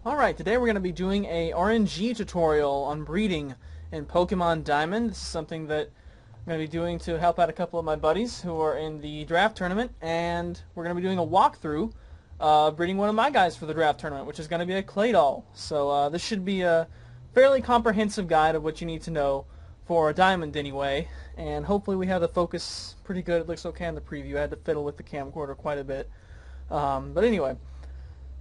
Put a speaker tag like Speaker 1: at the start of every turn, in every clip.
Speaker 1: Alright, today we're going to be doing a RNG tutorial on breeding in Pokemon Diamond. This is something that I'm going to be doing to help out a couple of my buddies who are in the draft tournament, and we're going to be doing a walkthrough breeding one of my guys for the draft tournament, which is going to be a Claydol. So this should be a fairly comprehensive guide of what you need to know for a Diamond anyway, and hopefully we have the focus pretty good. It looks okay in the preview. I had to fiddle with the camcorder quite a bit. But anyway.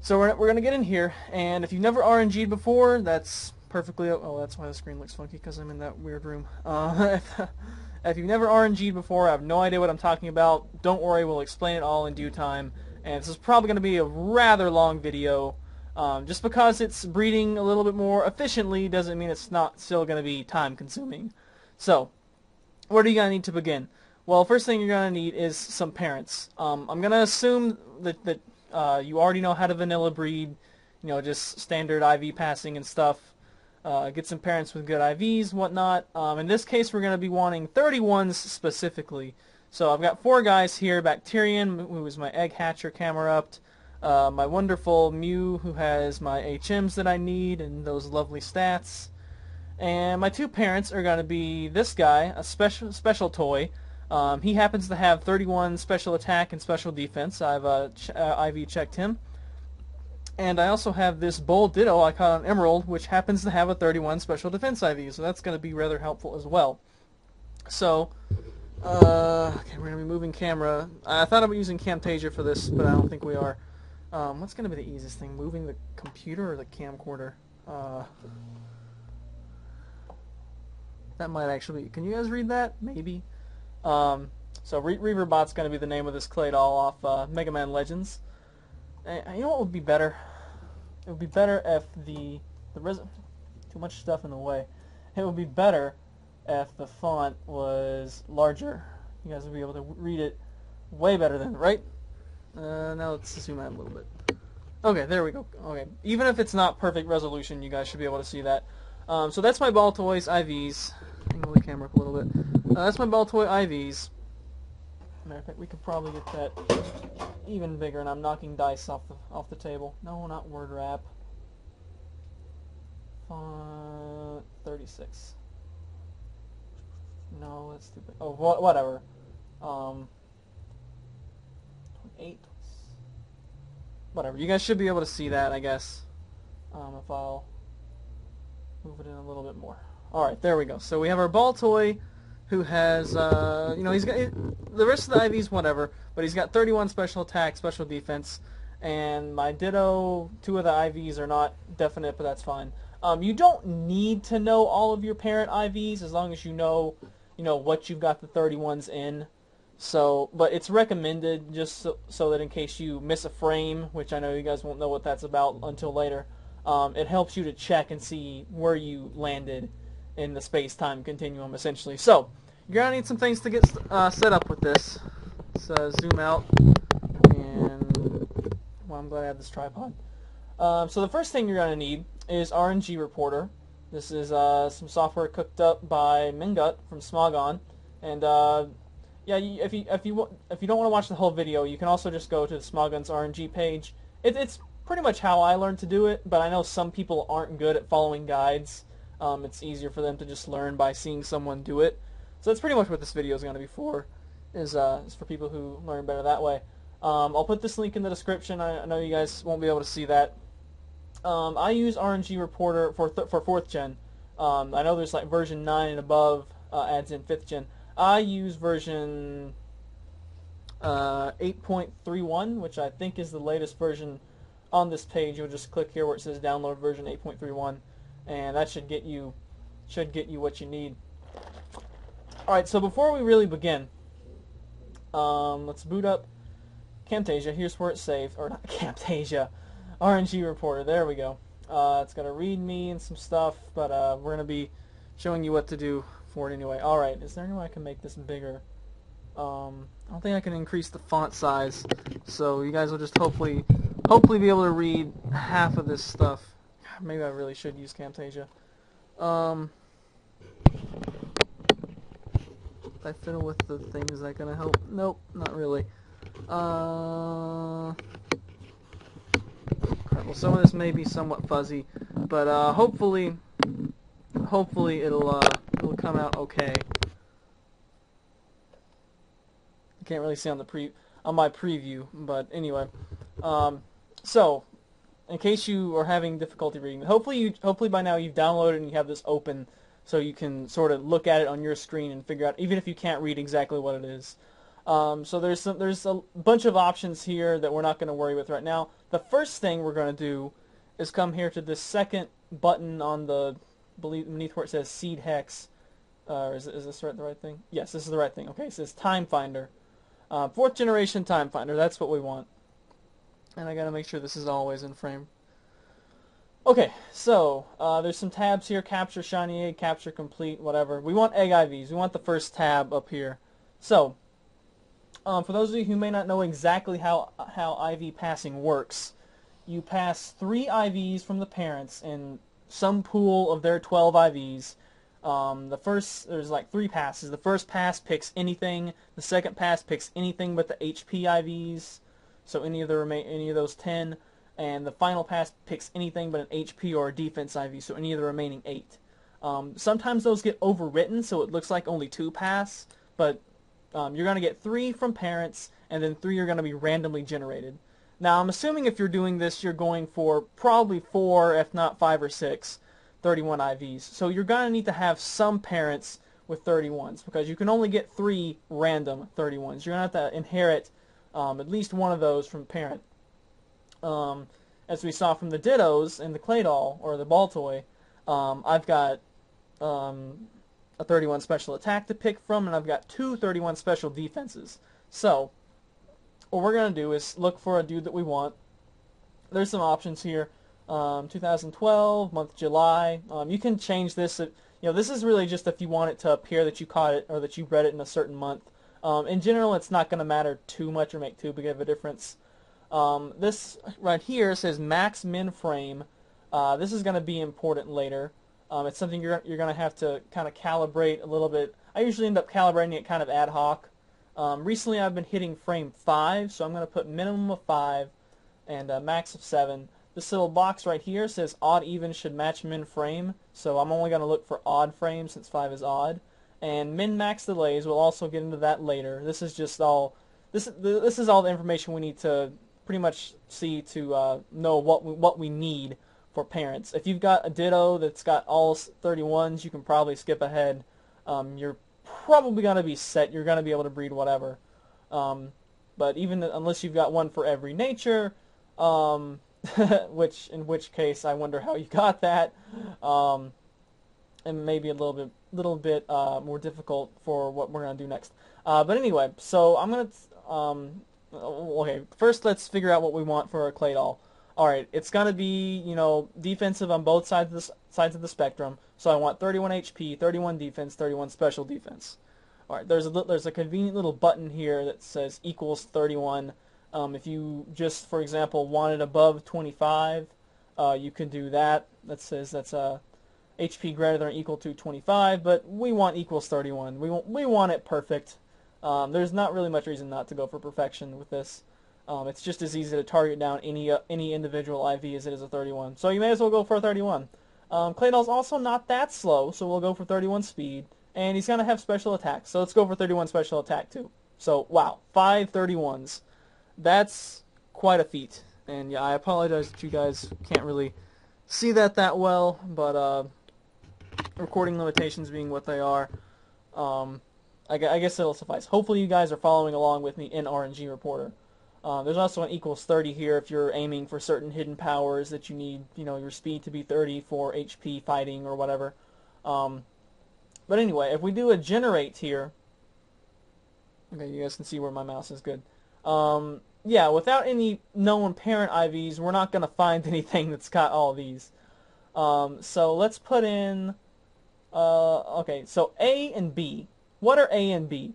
Speaker 1: So we're going to get in here, and if you've never RNG'd before, that's perfectly... Oh, that's why the screen looks funky, because I'm in that weird room. If you've never RNG'd before, I have no idea what I'm talking about, don't worry, we'll explain it all in due time. And this is probably going to be a rather long video. Just because it's breeding a little bit more efficiently doesn't mean it's not still going to be time-consuming. So, what are you going to need to begin? Well, first thing you're going to need is some parents. I'm going to assume that you already know how to vanilla breed, just standard IV passing and stuff. Get some parents with good IVs, whatnot. In this case, we're going to be wanting 31s specifically. So I've got 4 guys here: Bacterian, who is my egg hatcher Camerupt, my wonderful Mew, who has my HMs that I need and those lovely stats, and my 2 parents are going to be this guy, a special toy. He happens to have 31 special attack and special defense. I've IV checked him. And I also have this Bull Ditto I caught on Emerald, which happens to have a 31 special defense IV, so that's going to be rather helpful as well. So, okay, we're going to be moving camera. I thought I was using Camtasia for this, but I don't think we are. What's going to be the easiest thing, moving the computer or the camcorder? That might actually be... Can you guys read that? Maybe. So Reaverbot's going to be the name of this Claydol off Mega Man Legends. And you know what would be better? It would be better if too much stuff in the way. It would be better if the font was larger. You guys would be able to read it way better than, right? Now let's zoom out a little bit. Okay, there we go. Okay, even if it's not perfect resolution, you guys should be able to see that. So that's my Ball Toys IVs. Angle the camera up a little bit. That's my Ball Toy IVs. Matter of fact, we could probably get that even bigger, and I'm knocking dice off the table. No, not word wrap. Font 36. No, that's too big. Oh, whatever. 8. Whatever. You guys should be able to see that, I guess. If I'll move it in a little bit more. Alright, there we go. So we have our Ball Toy, who has, he's got the rest of the IVs, whatever, but he's got 31 special attack, special defense, and my Ditto, 2 of the IVs are not definite, but that's fine. You don't need to know all of your parent IVs as long as you know, what you've got the 31s in. So, but it's recommended just so that in case you miss a frame, which I know you guys won't know what that's about until later, it helps you to check and see where you landed in the space-time continuum, essentially. So, you're going to need some things to get set up with this. Let's zoom out, and, well, I'm glad I have this tripod. So the first thing you're going to need is RNG Reporter. This is some software cooked up by Mingut from Smogon, and yeah, if you don't want to watch the whole video, you can also just go to Smogon's RNG page. It's pretty much how I learned to do it, but I know some people aren't good at following guides. It's easier for them to just learn by seeing someone do it. So that's pretty much what this video is going to be for, is for people who learn better that way. I'll put this link in the description. I know you guys won't be able to see that. I use RNG Reporter for 4th gen. I know there's like version 9 and above adds in 5th gen. I use version 8.31, which I think is the latest version on this page. You'll just click here where it says download version 8.31. And that should get you what you need. Alright, so before we really begin, let's boot up Camtasia. Here's where it's saved. Or not Camtasia, RNG Reporter. There we go. It's got a README and some stuff, but we're going to be showing you what to do for it anyway. Alright, is there any way I can make this bigger? I don't think I can increase the font size, so you guys will just hopefully be able to read half of this stuff. Maybe I really should use Camtasia. If I fiddle with the thing, is that gonna help? Nope, not really. Crap. Alright, well, some of this may be somewhat fuzzy, but hopefully it'll come out okay. You can't really see on the on my preview, but anyway. So, in case you are having difficulty reading, hopefully by now you've downloaded and you have this open, so you can sort of look at it on your screen and figure out, even if you can't read exactly what it is. So there's a bunch of options here that we're not going to worry with right now. The first thing we're going to do is come here to this second button on the beneath where it says seed hex. Is this the right thing? Yes, this is the right thing. Okay, it says time finder. 4th generation time finder. That's what we want. And I gotta make sure this is always in frame. Okay, so there's some tabs here: capture shiny egg, capture complete, whatever. We want egg IVs. We want the first tab up here. So, for those of you who may not know exactly how IV passing works, you pass 3 IVs from the parents in some pool of their 12 IVs. There's like 3 passes. The first pass picks anything. The second pass picks anything but the HP IVs. So any of those 10, and the final pass picks anything but an HP or a defense IV, so any of the remaining 8. Sometimes those get overwritten, so it looks like only 2 pass, but you're going to get 3 from parents, and then 3 are going to be randomly generated. Now, I'm assuming if you're doing this, you're going for probably 4, if not 5 or 6, 31 IVs. So you're going to need to have some parents with 31s, because you can only get 3 random 31s. You're going to have to inherit at least one of those from parent. As we saw from the Dittos and the Clay Doll, or the Ball Toy, I've got a 31 special attack to pick from, and I've got 2 31 special defenses. So, what we're going to do is look for a dude that we want. There's some options here. 2012, month July. You can change this. This is really just if you want it to appear that you caught it or that you read it in a certain month. In general, it's not going to matter too much or make too big of a difference. This right here says max min frame. This is going to be important later. It's something you're going to have to kind of calibrate a little bit. I usually end up calibrating it kind of ad hoc. Recently, I've been hitting frame 5, so I'm going to put minimum of 5 and max of 7. This little box right here says odd even should match min frame, so I'm only going to look for odd frames since 5 is odd. And min-max delays, we'll also get into that later. This is just all this is all the information we need to pretty much see to know what we need for parents. If you've got a Ditto that's got all 31s, you can probably skip ahead. You're probably going to be set. You're going to be able to breed whatever. But even unless you've got one for every nature, in which case I wonder how you got that. And maybe a little bit more difficult for what we're going to do next. But anyway, so I'm going to, okay, first let's figure out what we want for our Clay Doll. Alright, it's going to be, defensive on both sides of the spectrum. So I want 31 HP, 31 defense, 31 special defense. Alright, there's a convenient little button here that says equals 31. If you just, for example, want it above 25, you can do that. That says that's HP greater than or equal to 25, but we want equals 31. We want it perfect. There's not really much reason not to go for perfection with this. It's just as easy to target down any individual IV as it is a 31. So you may as well go for a 31. Clay Doll's also not that slow, so we'll go for 31 speed. And he's going to have special attacks, so let's go for 31 special attack too. So, wow, 5 31s. That's quite a feat. And yeah, I apologize that you guys can't really see that well, but recording limitations being what they are, I guess it'll suffice. Hopefully you guys are following along with me in RNG Reporter. There's also an equals 30 here if you're aiming for certain hidden powers that you need, your speed to be 30 for HP fighting or whatever. But anyway, if we do a generate here, okay, you guys can see where my mouse is good. Yeah, without any known parent IVs, we're not going to find anything that's got all these. So let's put in, okay, so A and B. What are A and B?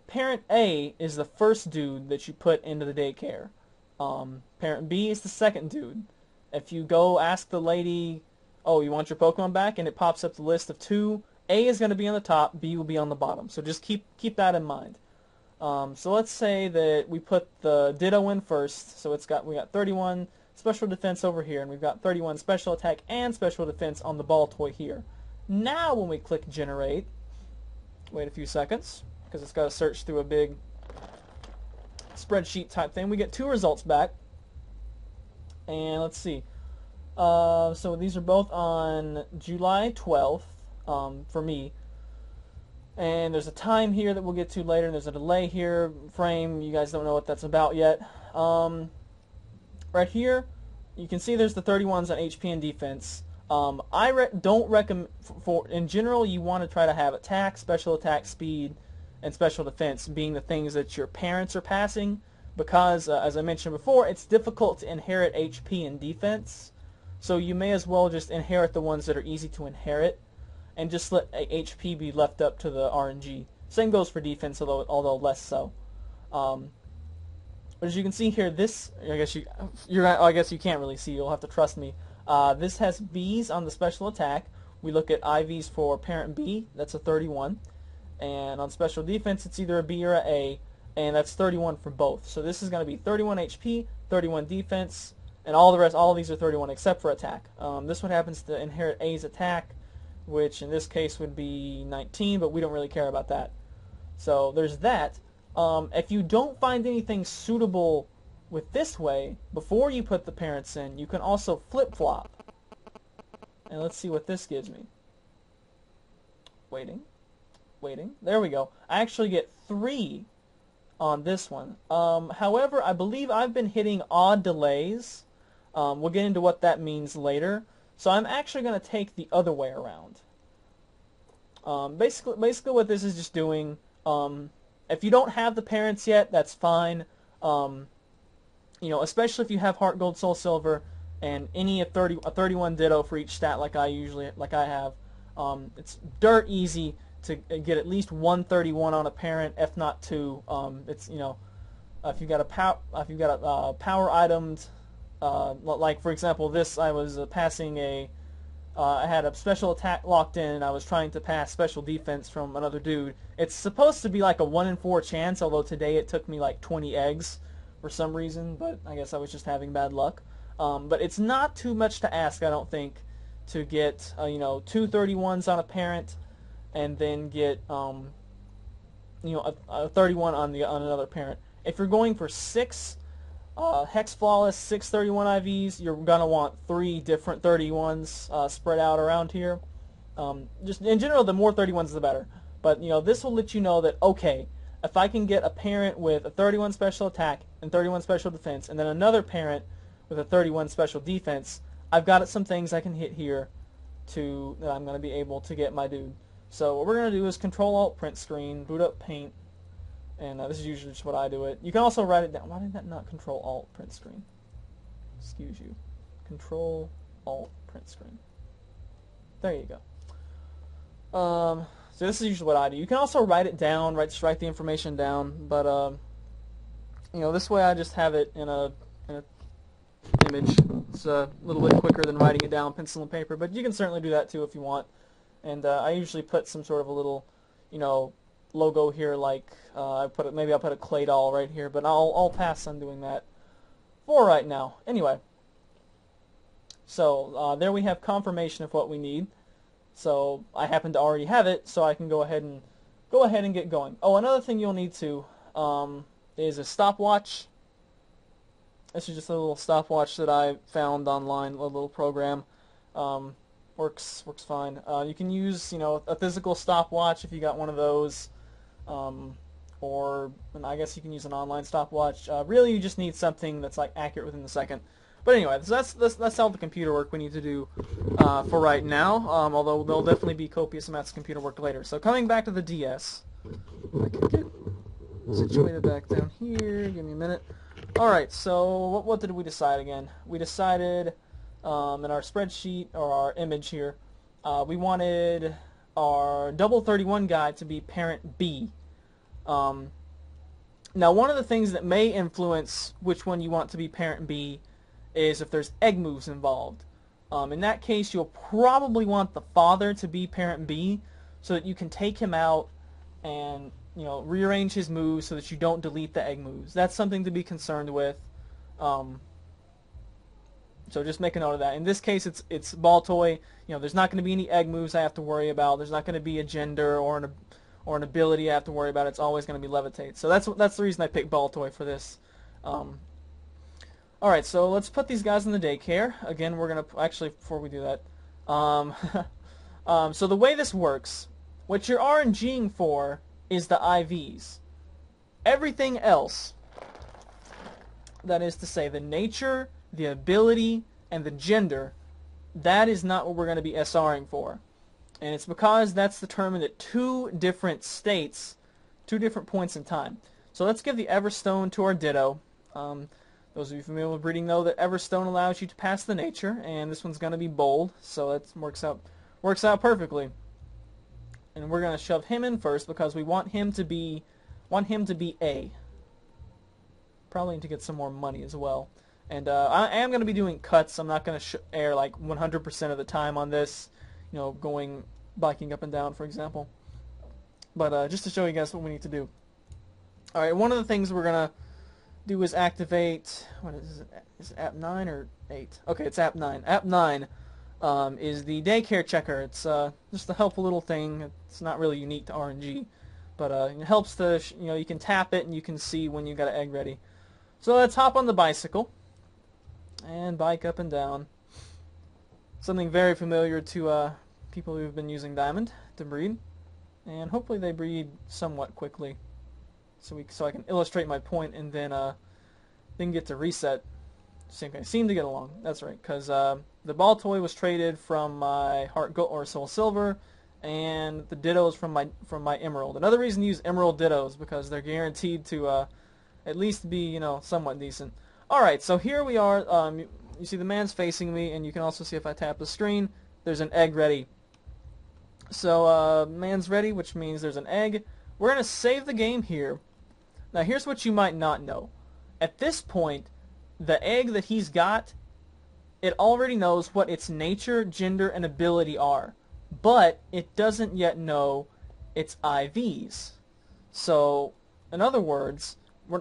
Speaker 1: Parent A is the first dude that you put into the daycare. Parent B is the second dude. If you go ask the lady, oh, you want your Pokemon back, and it pops up the list of 2, A is going to be on the top, B will be on the bottom. So just keep that in mind. So let's say that we put the Ditto in first. So we got 31 special defense over here, and we've got 31 special attack and special defense on the ball toy here. Now when we click generate, wait a few seconds, because it's got to search through a big spreadsheet type thing, we get 2 results back. And let's see. So these are both on July 12th for me. And there's a time here that we'll get to later, and there's a delay here, frame, you guys don't know what that's about yet. Right here, you can see there's the 31s on HP and defense. I don't recommend, in general, you want to try to have attack, special attack, speed, and special defense being the things that your parents are passing, because, as I mentioned before, it's difficult to inherit HP and defense, so you may as well just inherit the ones that are easy to inherit, and just let HP be left up to the RNG. Same goes for defense, although less so. But as you can see here, this, I guess you can't really see, you'll have to trust me. This has Bs on the special attack. We look at IVs for parent B, that's a 31. And on special defense, it's either a B or a A, and that's 31 for both. So this is going to be 31 HP, 31 defense, and all of these are 31 except for attack. This one happens to inherit A's attack, which in this case would be 19, but we don't really care about that. So there's that. If you don't find anything suitable with this way, before you put the parents in, you can also flip-flop. And let's see what this gives me. Waiting. There we go. I actually get 3 on this one. However, I believe I've been hitting odd delays. We'll get into what that means later. So I'm actually going to take the other way around. Basically what this is just doing, if you don't have the parents yet, that's fine. Especially if you have Heart Gold, Soul Silver, and a 31 ditto for each stat like I have. It's dirt easy to get at least 131 on a parent, if not 2. If you've got a power items, like for example this, I was passing I had a special attack locked in, and I was trying to pass special defense from another dude. It's supposed to be like a 1 in 4 chance, although today it took me like 20 eggs for some reason, but I guess I was just having bad luck. But it's not too much to ask, I don't think, to get 2 31s on a parent, and then get a 31 on another parent. If you're going for 6 Hex Flawless, 6 31 IVs, you're gonna want 3 different 31s spread out around here. Just in general, the more 31s the better. But this will let you know that, okay, if I can get a parent with a 31 special attack and 31 special defense, and then another parent with a 31 special defense, I've got some things I can hit here that I'm going to be able to get my dude. So what we're going to do is Control-Alt print screen, boot up Paint, and this is usually just what I do it. You can also write it down. Why did that not Control-Alt print screen? Excuse you. Control-Alt print screen. There you go. So this is usually what I do. You can also write it down, just write the information down, but this way I just have it in a image. It's a little bit quicker than writing it down pencil and paper, but you can certainly do that too if you want. And I usually put some sort of a little, logo here, like maybe I'll put a clay doll right here, but I'll pass on doing that for right now. Anyway, so there we have confirmation of what we need. So I happen to already have it, so I can go ahead and get going. Oh, another thing you'll need to is a stopwatch. This is just a little stopwatch that I found online, a little program. Works fine. You can use a physical stopwatch if you got one of those, or I guess you can use an online stopwatch. Really, you just need something that's like accurate within the second. But anyway, so that's all the computer work we need to do for right now. Although there'll definitely be copious amounts of computer work later. So coming back to the DS, I can get situated back down here. Give me a minute. All right. So what did we decide again? We decided in our spreadsheet or our image here, we wanted our double 31 guy to be parent B. Now, one of the things that may influence which one you want to be parent B is if there's egg moves involved. In that case, you'll probably want the father to be parent B so that you can take him out and rearrange his moves so that you don't delete the egg moves. That's something to be concerned with. So just make a note of that. In this case, it's ball toy. You know, there's not going to be any egg moves I have to worry about. There's not going to be a gender or an ability I have to worry about. It's always going to be levitate. So that's the reason I picked ball toy for this. All right, so let's put these guys in the daycare. Again, we're going to actually before we do that. So the way this works, what you're RNGing for is the IVs. Everything else, that is to say the nature, the ability, and the gender, that is not what we're going to be SRing for. And it's because that's determined at two different states, two different points in time. So let's give the Everstone to our Ditto. Those of you familiar with breeding know that Everstone allows you to pass the nature, and this one's going to be bold, so that works out perfectly. And we're going to shove him in first because we want him to be A. Probably need to get some more money as well. And I am going to be doing cuts. I'm not going to air like 100% of the time on this, you know, biking up and down, for example. But just to show you guys what we need to do. All right, one of the things we're going to do is activate, what is it? Is it app 9 or 8? Okay, it's app 9. App 9 is the daycare checker. It's just a helpful little thing. It's not really unique to RNG, but it helps to, you know, you can tap it and you can see when you got an egg ready. So let's hop on the bicycle and bike up and down. Something very familiar to people who've been using Diamond to breed, and hopefully they breed somewhat quickly. So I can illustrate my point and then get to reset. Seem to get along. That's right, because the ball toy was traded from my Heart Gold or Soul Silver, and the Dittos from my Emerald. Another reason to use Emerald Dittos because they're guaranteed to at least be, you know, somewhat decent. All right, so here we are. You see the man's facing me, and you can also see if I tap the screen, there's an egg ready. So man's ready, which means there's an egg. We're gonna save the game here. Now here's what you might not know. At this point, the egg that he's got, it already knows what its nature, gender, and ability are, but it doesn't yet know its IVs. So, in other words,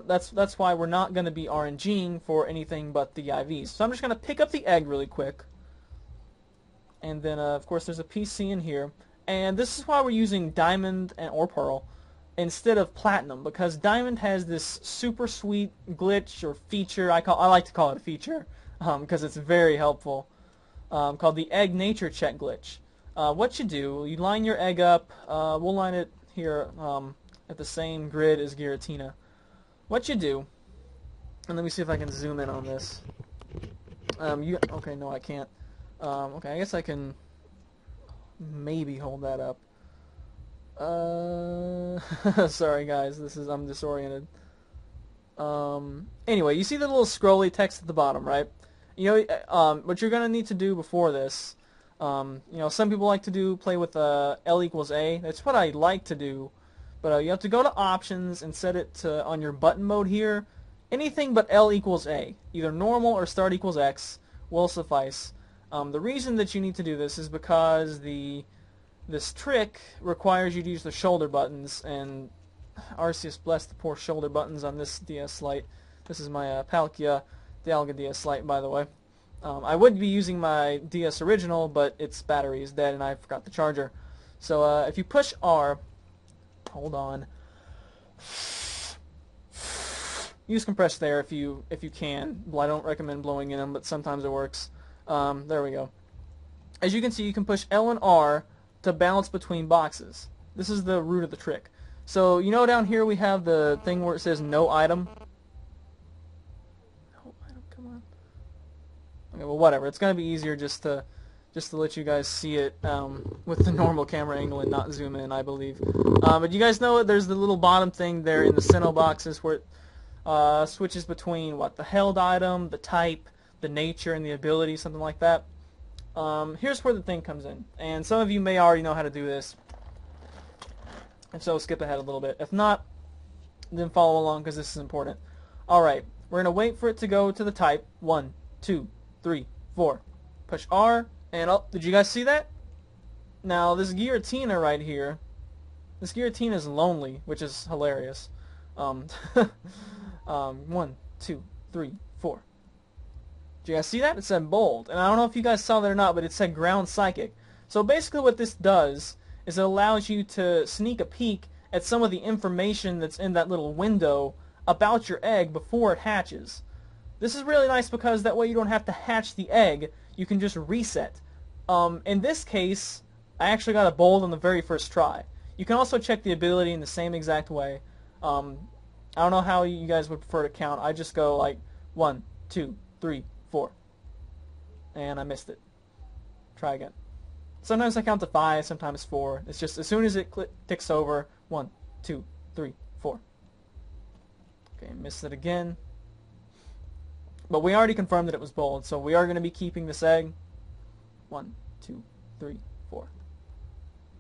Speaker 1: that's why we're not going to be RNGing for anything but the IVs. So I'm just going to pick up the egg really quick, and then of course there's a PC in here, and this is why we're using Diamond or Pearl instead of Platinum, because Diamond has this super sweet glitch or feature. I like to call it a feature because it's very helpful, called the egg nature check glitch. What you do, you line your egg up. We'll line it here at the same grid as Giratina. What you do, and let me see if I can zoom in on this. Okay, no, I can't. Okay, I guess I can maybe hold that up. Sorry guys, I'm disoriented. Anyway, you see the little scrolly text at the bottom, right? You know, what you're gonna need to do before this, you know, some people like to play with L equals A. That's what I like to do, but you have to go to options and set it to on your button mode here. Anything but L equals A, either normal or start equals X, will suffice. The reason that you need to do this is because this trick requires you to use the shoulder buttons, and Arceus bless the poor shoulder buttons on this DS Lite. This is my Palkia Dialga DS Lite, by the way. I would be using my DS Original, but its battery is dead and I forgot the charger. So if you push R, hold on, use compressed air if you can. Well, I don't recommend blowing in them, but sometimes it works. There we go. As you can see, you can push L and R to balance between boxes. This is the root of the trick. So you know down here we have the thing where it says no item. No item, come on. Okay, well whatever. It's gonna be easier just to let you guys see it with the normal camera angle and not zoom in, I believe. But you guys know there's the little bottom thing there in the Sinnoh boxes where it switches between what the held item, the type, the nature, and the ability, something like that. Here's where the thing comes in, and some of you may already know how to do this. If so, skip ahead a little bit. If not, then follow along because this is important. Alright, we're going to wait for it to go to the type. 1, 2, 3, 4. Push R, and oh, did you guys see that? Now, this Giratina right here, this Giratina is lonely, which is hilarious. 1, 2, 3, 4. Do you guys see that? It said bold. And I don't know if you guys saw that or not, but it said ground psychic. So basically what this does is it allows you to sneak a peek at some of the information that's in that little window about your egg before it hatches. This is really nice because that way you don't have to hatch the egg. You can just reset. In this case, I actually got a bold on the very first try. You can also check the ability in the same exact way. I don't know how you guys would prefer to count. I just go like 1, 2, 3, 4. And I missed it. Try again. Sometimes I count to 5, sometimes 4. It's just as soon as it ticks over, 1, 2, 3, 4. Okay, missed it again. But we already confirmed that it was bold, so we are going to be keeping this egg. 1, 2, 3, 4.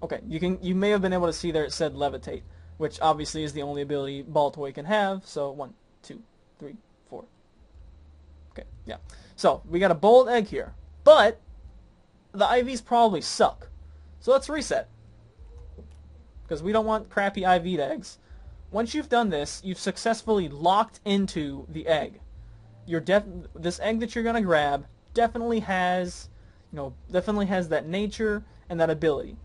Speaker 1: Okay, you may have been able to see there it said levitate, which obviously is the only ability ball toy can have. So 1, 2, 3, 4. Okay, yeah. So we got a bold egg here, but the IVs probably suck. So let's reset, because we don't want crappy IV'd eggs. Once you've done this, you've successfully locked into the egg. This egg that you're gonna grab definitely has that nature and that ability.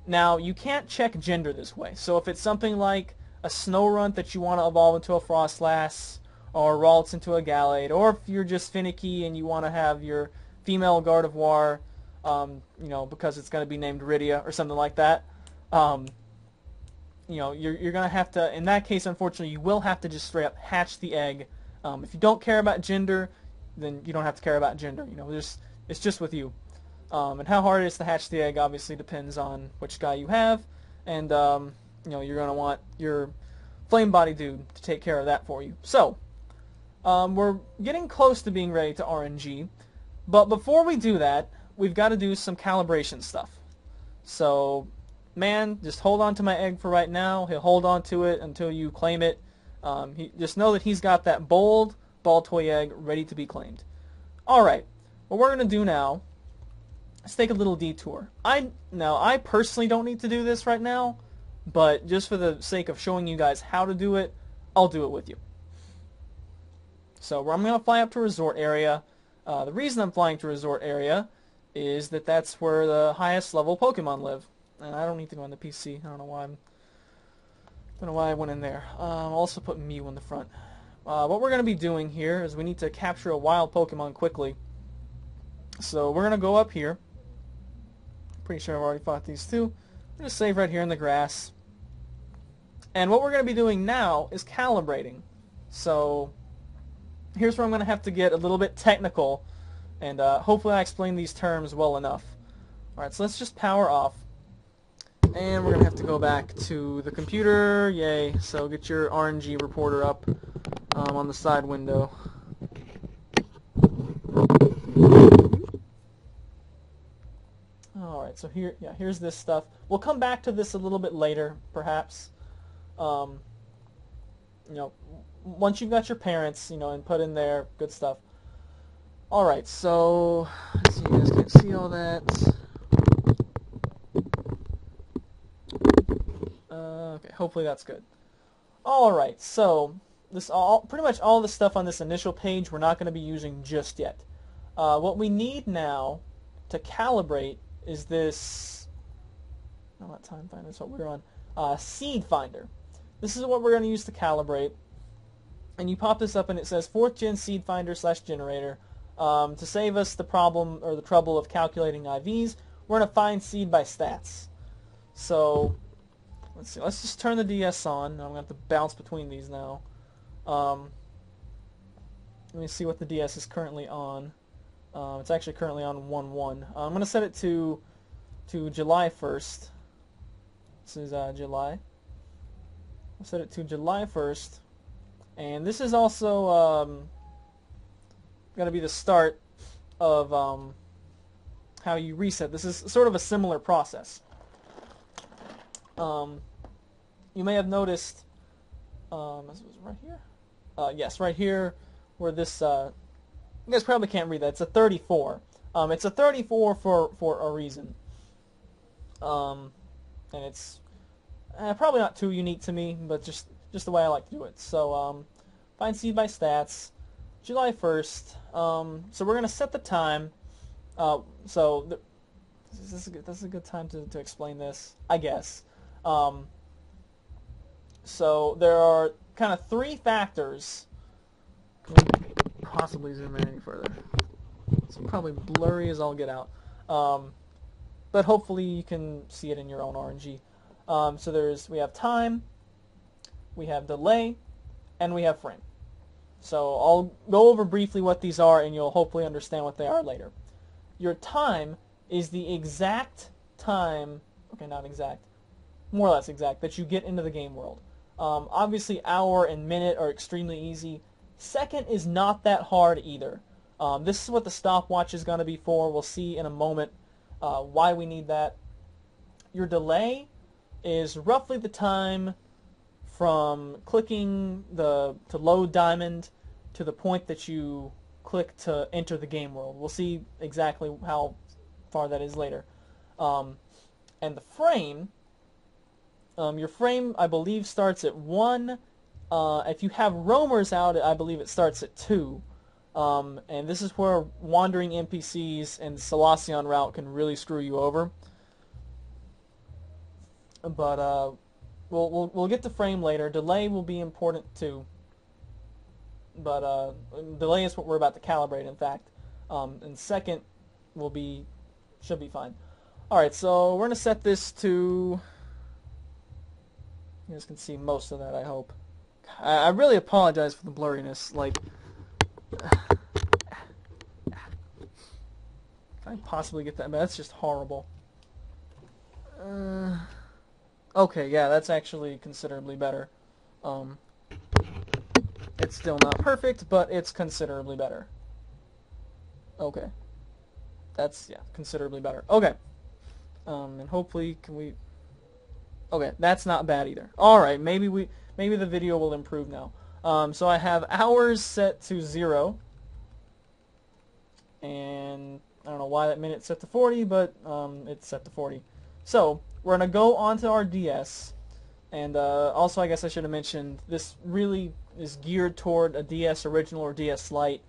Speaker 1: Now you can't check gender this way. So if it's something like a snow runt that you want to evolve into a frostlass, or Ralts into a Gallade, or if you're just finicky and you want to have your female Gardevoir, because it's going to be named Rydia or something like that, you're going to have to, in that case, unfortunately, you will have to just straight up hatch the egg. If you don't care about gender, then you don't have to care about gender. It's just with you. And how hard it is to hatch the egg obviously depends on which guy you have, and you're going to want your flame body dude to take care of that for you. So, we're getting close to being ready to RNG, but before we do that, we've got to do some calibration stuff. So, man, just hold on to my egg for right now. He'll hold on to it until you claim it. Just know that he's got that bold ball toy egg ready to be claimed. Alright, what we're going to do now, let's take a little detour. Now, I personally don't need to do this right now, but just for the sake of showing you guys how to do it, I'll do it with you. So I'm going to fly up to Resort Area. The reason I'm flying to Resort Area is that that's where the highest level Pokemon live. And I don't need to go on the PC. I don't know why I went in there. I'll also put Mew in the front. What we're going to be doing here is we need to capture a wild Pokemon quickly. So we're going to go up here. Pretty sure I've already fought these two. I'm going to save right here in the grass. And what we're going to be doing now is calibrating. So here's where I'm going to have to get a little bit technical, and hopefully I explain these terms well enough. Alright, so let's just power off. And we're going to have to go back to the computer. Yay. So get your RNG reporter up on the side window. Alright, so here's this stuff. We'll come back to this a little bit later, perhaps. Once you've got your parents, and put in there, good stuff. Alright, so, let's see, you guys can't see all that. Okay, hopefully that's good. Alright, so, pretty much all the stuff on this initial page we're not going to be using just yet. What we need now to calibrate is this, no, not time finder, that's what we're on, seed finder. This is what we're going to use to calibrate. And you pop this up and it says 4th gen seed finder / generator. To save us the problem or the trouble of calculating IVs, we're going to find seed by stats. So let's see. Let's just turn the DS on. I'm going to have to bounce between these now. Let me see what the DS is currently on. It's actually currently on 1.1. I'm going to set it to July 1st. This is July. I'll set it to July 1st. And this is also going to be the start of how you reset. This is sort of a similar process. You may have noticed, this was right here? Yes, right here, where this, you guys probably can't read that. It's a 34. It's a 34 for a reason. And it's probably not too unique to me, but just the way I like to do it. So, find seed by stats, July 1st, So we're going to set the time. This is a good time to explain this, I guess. So there are kind of three factors. Can we possibly zoom in any further? It's probably blurry as all get out. But hopefully you can see it in your own RNG. So we have time, we have delay, and we have frame. So I'll go over briefly what these are, and you'll hopefully understand what they are later. Your time is the exact time, okay, not exact, more or less exact, that you get into the game world. Obviously, hour and minute are extremely easy. Second is not that hard either. This is what the stopwatch is going to be for. We'll see in a moment why we need that. Your delay is roughly the time from clicking to load diamond to the point that you click to enter the game world. We'll see exactly how far that is later. And the frame, your frame I believe starts at 1. If you have roamers out, I believe it starts at 2. And this is where wandering NPCs and Selacion route can really screw you over. But we'll get to frame later. Delay will be important too. But delay is what we're about to calibrate, in fact. And second should be fine. Alright, so we're going to set this to... You guys can see most of that, I hope. I really apologize for the blurriness. Like, if I possibly get that, but that's just horrible. Okay, yeah, that's actually considerably better. It's still not perfect, but it's considerably better. Okay. That's, yeah, considerably better. Okay. And hopefully, okay, that's not bad either. Alright, maybe the video will improve now. So I have hours set to 0. And I don't know why that minute's set to 40, but it's set to 40. So, we're going to go onto our DS. And also, I guess I should have mentioned, this really is geared toward a DS Original or DS Lite.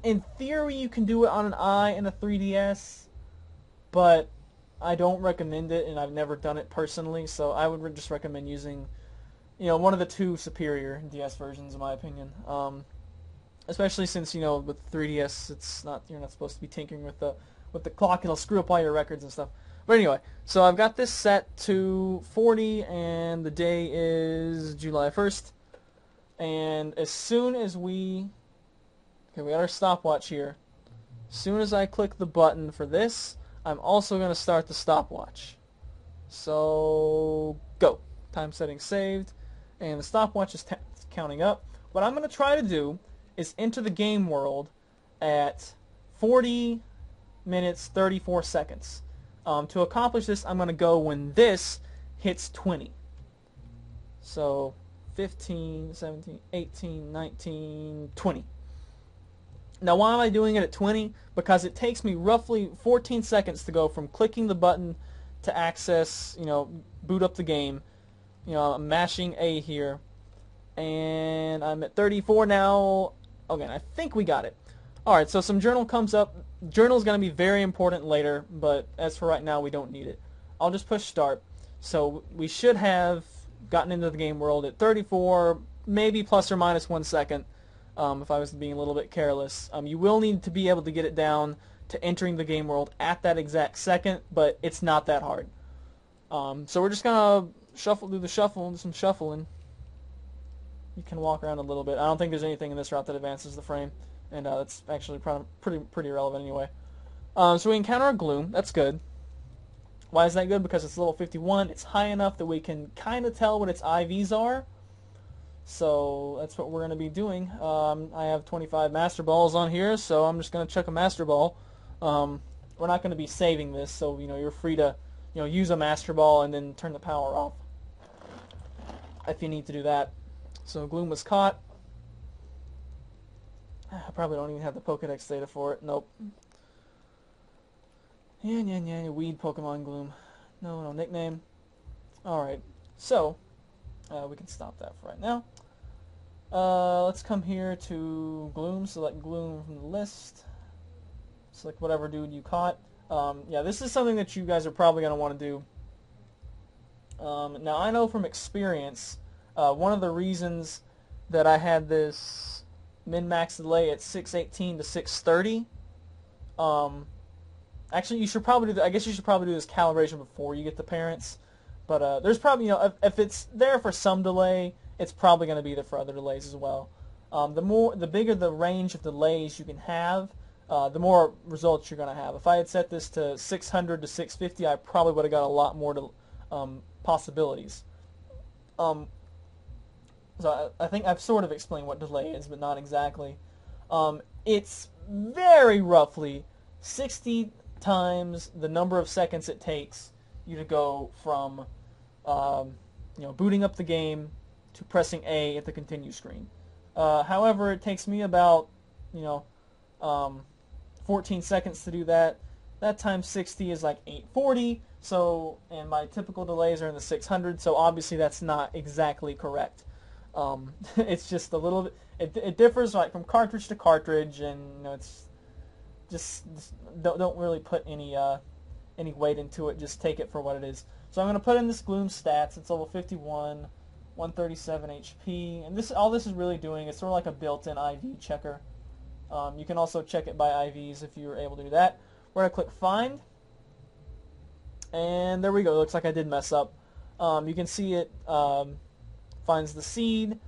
Speaker 1: In theory, you can do it on an i and a 3DS, but I don't recommend it, and I've never done it personally, so I would just recommend using, one of the two superior DS versions, in my opinion. Especially since, with 3DS, you're not supposed to be tinkering with the clock. It'll screw up all your records and stuff. But anyway, so I've got this set to 40, and the day is July 1st. And as soon as we got our stopwatch here. As soon as I click the button for this, I'm also going to start the stopwatch. So, go. Time setting saved, and the stopwatch is counting up. What I'm going to try to do is enter the game world at 40 minutes 34 seconds. To accomplish this, I'm going to go when this hits 20. So 15, 17, 18, 19, 20. Now why am I doing it at 20? Because it takes me roughly 14 seconds to go from clicking the button to access, boot up the game. I'm mashing A here. And I'm at 34 now. Okay, I think we got it. Alright, so some journal comes up. Journal's going to be very important later, but as for right now, we don't need it. I'll just push start. So we should have gotten into the game world at 34, maybe plus or minus 1 second, if I was being a little bit careless. You will need to be able to get it down to entering the game world at that exact second, but it's not that hard. So we're just going to do some shuffling. You can walk around a little bit. I don't think there's anything in this route that advances the frame, and that's actually pretty relevant anyway. So we encounter a gloom. That's good. Why is that good? Because it's level 51. It's high enough that we can kind of tell what its IVs are. So that's what we're going to be doing. I have 25 Master Balls on here, so I'm just going to chuck a Master Ball. We're not going to be saving this, so you're free to use a Master Ball and then turn the power off if you need to do that. So Gloom was caught. I probably don't even have the Pokédex data for it. Nope. Yeah, weed Pokemon Gloom. No nickname. Alright, so we can stop that for right now. Let's come here to Gloom, select Gloom from the list, select whatever dude you caught. Yeah, this is something that you guys are probably going to want to do. Now, I know from experience, one of the reasons that I had this min-max delay at 618 to 630, actually, you should probably do. I guess you should probably do this calibration before you get the parents. But there's probably, if it's there for some delay, it's probably going to be there for other delays as well. The bigger the range of delays you can have, the more results you're going to have. If I had set this to 600 to 650, I probably would have got a lot more possibilities. So I think I've sort of explained what delay is, but not exactly. It's very roughly 60 times the number of seconds it takes you to go from booting up the game to pressing A at the continue screen. However, it takes me about 14 seconds to do that. That times 60 is like 840. So, and my typical delays are in the 600. So obviously that's not exactly correct. It's just a little bit. It differs like from cartridge to cartridge, and it's just don't really put any weight into it. Just take it for what it is. So I'm going to put in this Gloom stats. It's level 51, 137 HP, and all this is really doing is sort of like a built-in IV checker. You can also check it by IVs if you're able to do that. We're going to click Find, and there we go. It looks like I did mess up. You can see it finds the seed,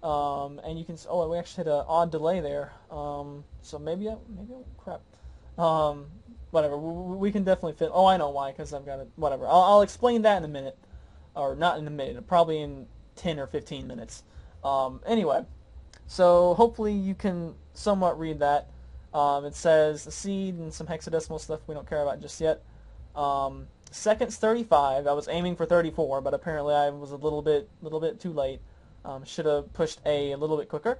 Speaker 1: and you can. Oh, we actually had an odd delay there. So maybe crap. Whatever. We can definitely fit. Oh, I know why. Because I've got it. Whatever. I'll explain that in a minute, or not in a minute. Probably in 10 or 15 minutes. Anyway, so hopefully you can somewhat read that. It says the seed and some hexadecimal stuff we don't care about just yet. Seconds 35. I was aiming for 34, but apparently I was a little bit too late. Should have pushed A a little bit quicker.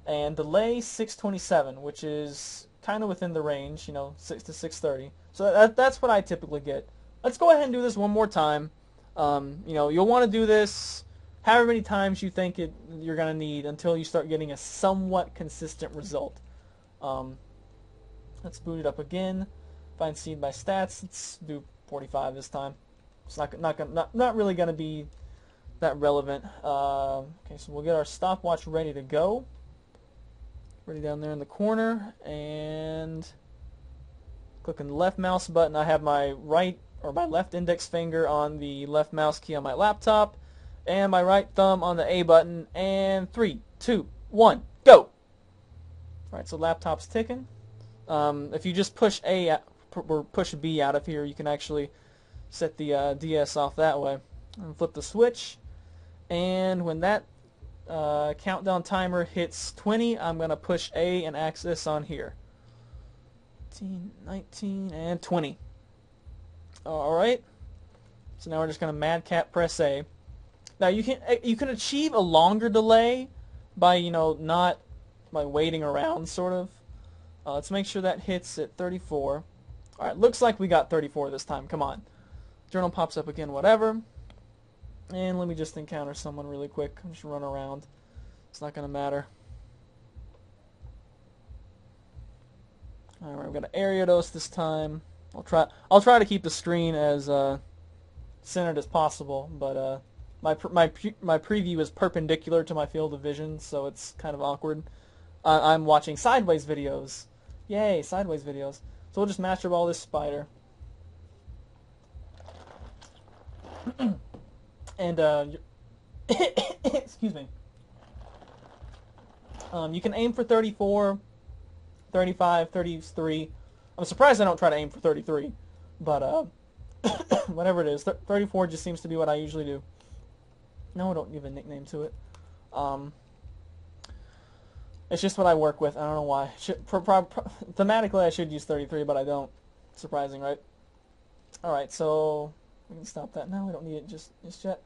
Speaker 1: And delay 627, which is kind of within the range, 6 to 630. So that's what I typically get. Let's go ahead and do this one more time. You'll want to do this however many times you think you're going to need until you start getting a somewhat consistent result. Let's boot it up again. Find seed by stats. Let's do 45 this time. It's not really going to be that relevant. Okay, so we'll get our stopwatch ready to go. Ready down there in the corner, and clicking the left mouse button. I have my left index finger on the left mouse key on my laptop, and my right thumb on the A button. And 3, 2, 1, go! All right, so laptop's ticking. If you just push A out, or push B out of here, you can actually set the DS off that way. And flip the switch, and when that countdown timer hits 20, I'm going to push A and access on here. 18, 19, and 20. Alright. So now we're just going to madcap press A. Now you can achieve a longer delay by, not by waiting around, sort of. Let's make sure that hits at 34. Alright, looks like we got 34 this time. Come on. Journal pops up again, whatever. And let me just encounter someone really quick. Just run around. It's not going to matter. Alright, we've got an area dose this time. I'll try to keep the screen as centered as possible, but my preview is perpendicular to my field of vision, so it's kind of awkward. I'm watching sideways videos. Yay, sideways videos. So we'll just master ball this spider. And excuse me. You can aim for 34, 35, 33. I'm surprised I don't try to aim for 33, but whatever it is, 34 just seems to be what I usually do. No, I don't give a nickname to it. It's just what I work with. I don't know why. Thematically, I should use 33, but I don't. Surprising, right? All right, so we can stop that now. We don't need it just yet.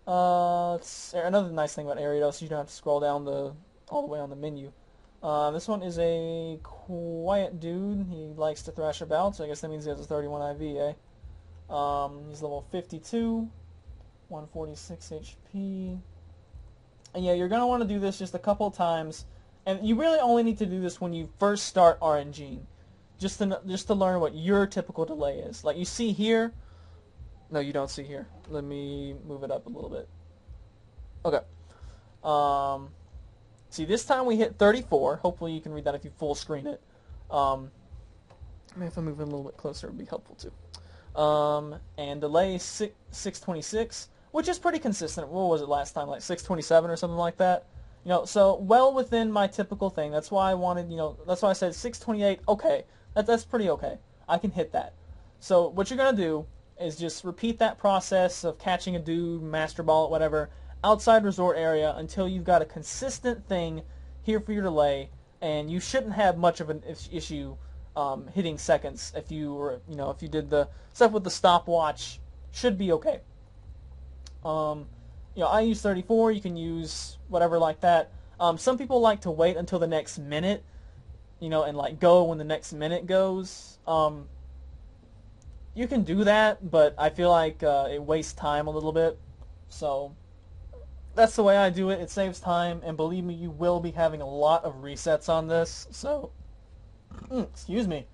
Speaker 1: Another nice thing about area dose, you don't have to scroll down all the way on the menu. This one is a quiet dude. He likes to thrash about, so I guess that means he has a 31 IV, eh? He's level 52, 146 HP. And yeah, you're going to want to do this just a couple of times. And you really only need to do this when you first start RNGing. Just to learn what your typical delay is. Like you see here. No, you don't see here. Let me move it up a little bit. Okay. See, this time we hit 34. Hopefully you can read that if you full screen it. Maybe if I move it a little bit closer, it would be helpful too. And delay is 626, which is pretty consistent. What was it last time? Like 627 or something like that? You know, so well within my typical thing. That's why I wanted, you know, that's why I said 628. Okay, that's pretty okay. I can hit that. So what you're gonna do is just repeat that process of catching a dude, master ball, whatever, outside resort area until you've got a consistent thing here for your delay, and you shouldn't have much of an issue hitting seconds if you were, you know, if you did the stuff with the stopwatch. Should be okay. You know, I use 34. You can use whatever like that. Some people like to wait until the next minute, you know, and like go when the next minute goes. You can do that, but I feel like it wastes time a little bit. So that's the way I do it. It saves time, and believe me, you will be having a lot of resets on this. So, excuse me.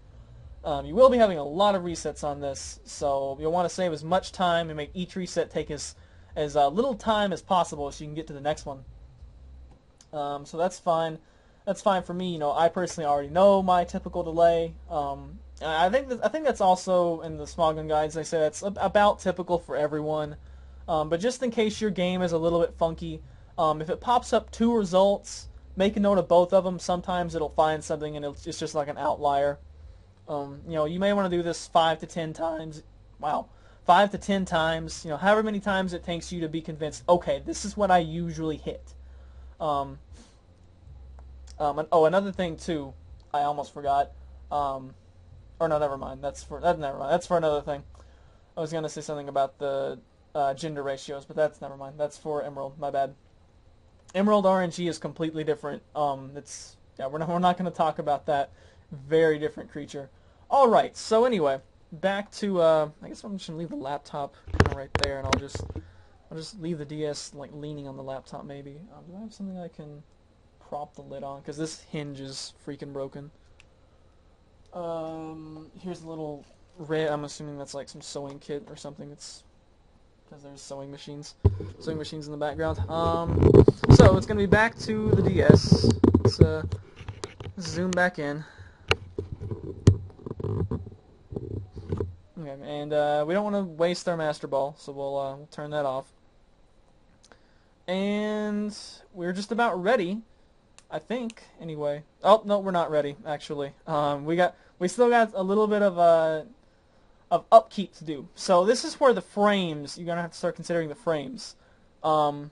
Speaker 1: You will be having a lot of resets on this, so you'll want to save as much time and make each reset take as little time as possible so you can get to the next one. So that's fine. That's fine for me. You know, I personally already know my typical delay. I think that's also in the small gun guides. They say that's about typical for everyone. But just in case your game is a little bit funky, if it pops up 2 results, make a note of both of them. Sometimes it'll find something and it's just like an outlier. You know, you may want to do this 5 to 10 times. Wow, 5 to 10 times. You know, however many times it takes you to be convinced. Okay, this is what I usually hit. Oh, another thing too, I almost forgot. Or no, never mind. Never mind. That's for another thing. I was gonna say something about the gender ratios, but never mind. That's for Emerald. My bad. Emerald RNG is completely different. We're not gonna talk about that. Very different creature. All right. So anyway, back to I guess I'm just gonna leave the laptop kind of right there, and I'll just leave the DS like leaning on the laptop maybe. Do I have something I can prop the lid on? Because this hinge is freaking broken. Here's a little red. I'm assuming that's like some sewing kit or something. It's because there's sewing machines in the background. So it's gonna be back to the DS. Let's zoom back in. Okay, and we don't want to waste our master ball, so we'll turn that off. And we're just about ready, I think. Anyway, oh no, we're not ready actually. We still got a little bit of upkeep to do. So this is where the frames, you're gonna have to start considering the frames. One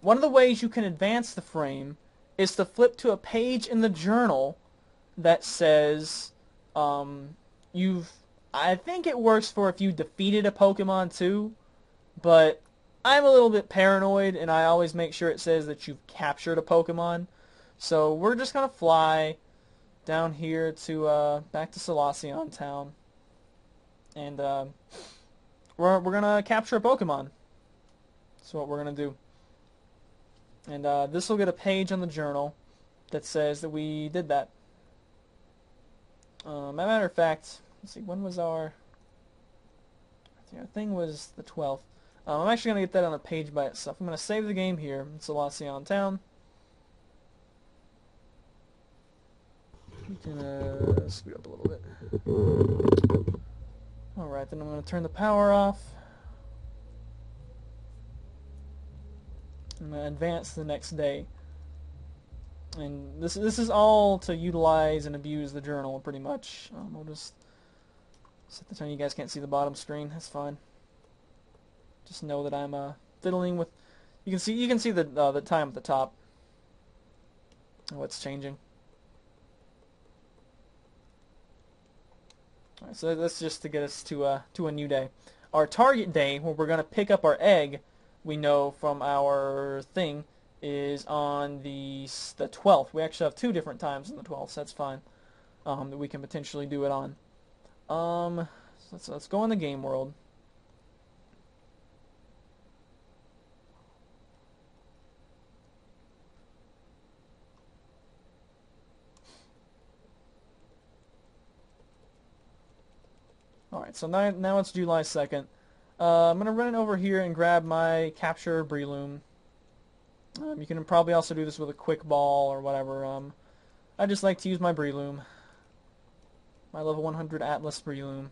Speaker 1: of the ways you can advance the frame is to flip to a page in the journal that says I think it works for if you defeated a Pokemon too, but I'm a little bit paranoid and I always make sure it says that you've captured a Pokemon. So we're just gonna fly down here to back to Solaceon Town, and we're gonna capture a Pokemon. That's what we're gonna do. And this will get a page on the journal that says that we did that. As a matter of fact, let's see, when was our thing? Was the 12th. I'm actually going to get that on a page by itself. I'm going to save the game here in Solaceon Town. You can speed up a little bit. Alright, then I'm going to turn the power off. I'm going to advance to the next day. And this is all to utilize and abuse the journal, pretty much. We'll just set the time. You guys can't see the bottom screen. That's fine. Just know that I'm fiddling with. You can see the time at the top. What's changing? All right, so that's just to get us to a new day. Our target day, where we're gonna pick up our egg, we know from our thing, is on the 12th. We actually have 2 different times on the 12th, so that's fine. That we can potentially do it on. So let's go in the game world. Alright, so now it's July 2nd. I'm going to run over here and grab my capture Breloom. You can probably also do this with a quick ball or whatever. I just like to use my Breloom. My level 100 Atlas Breloom.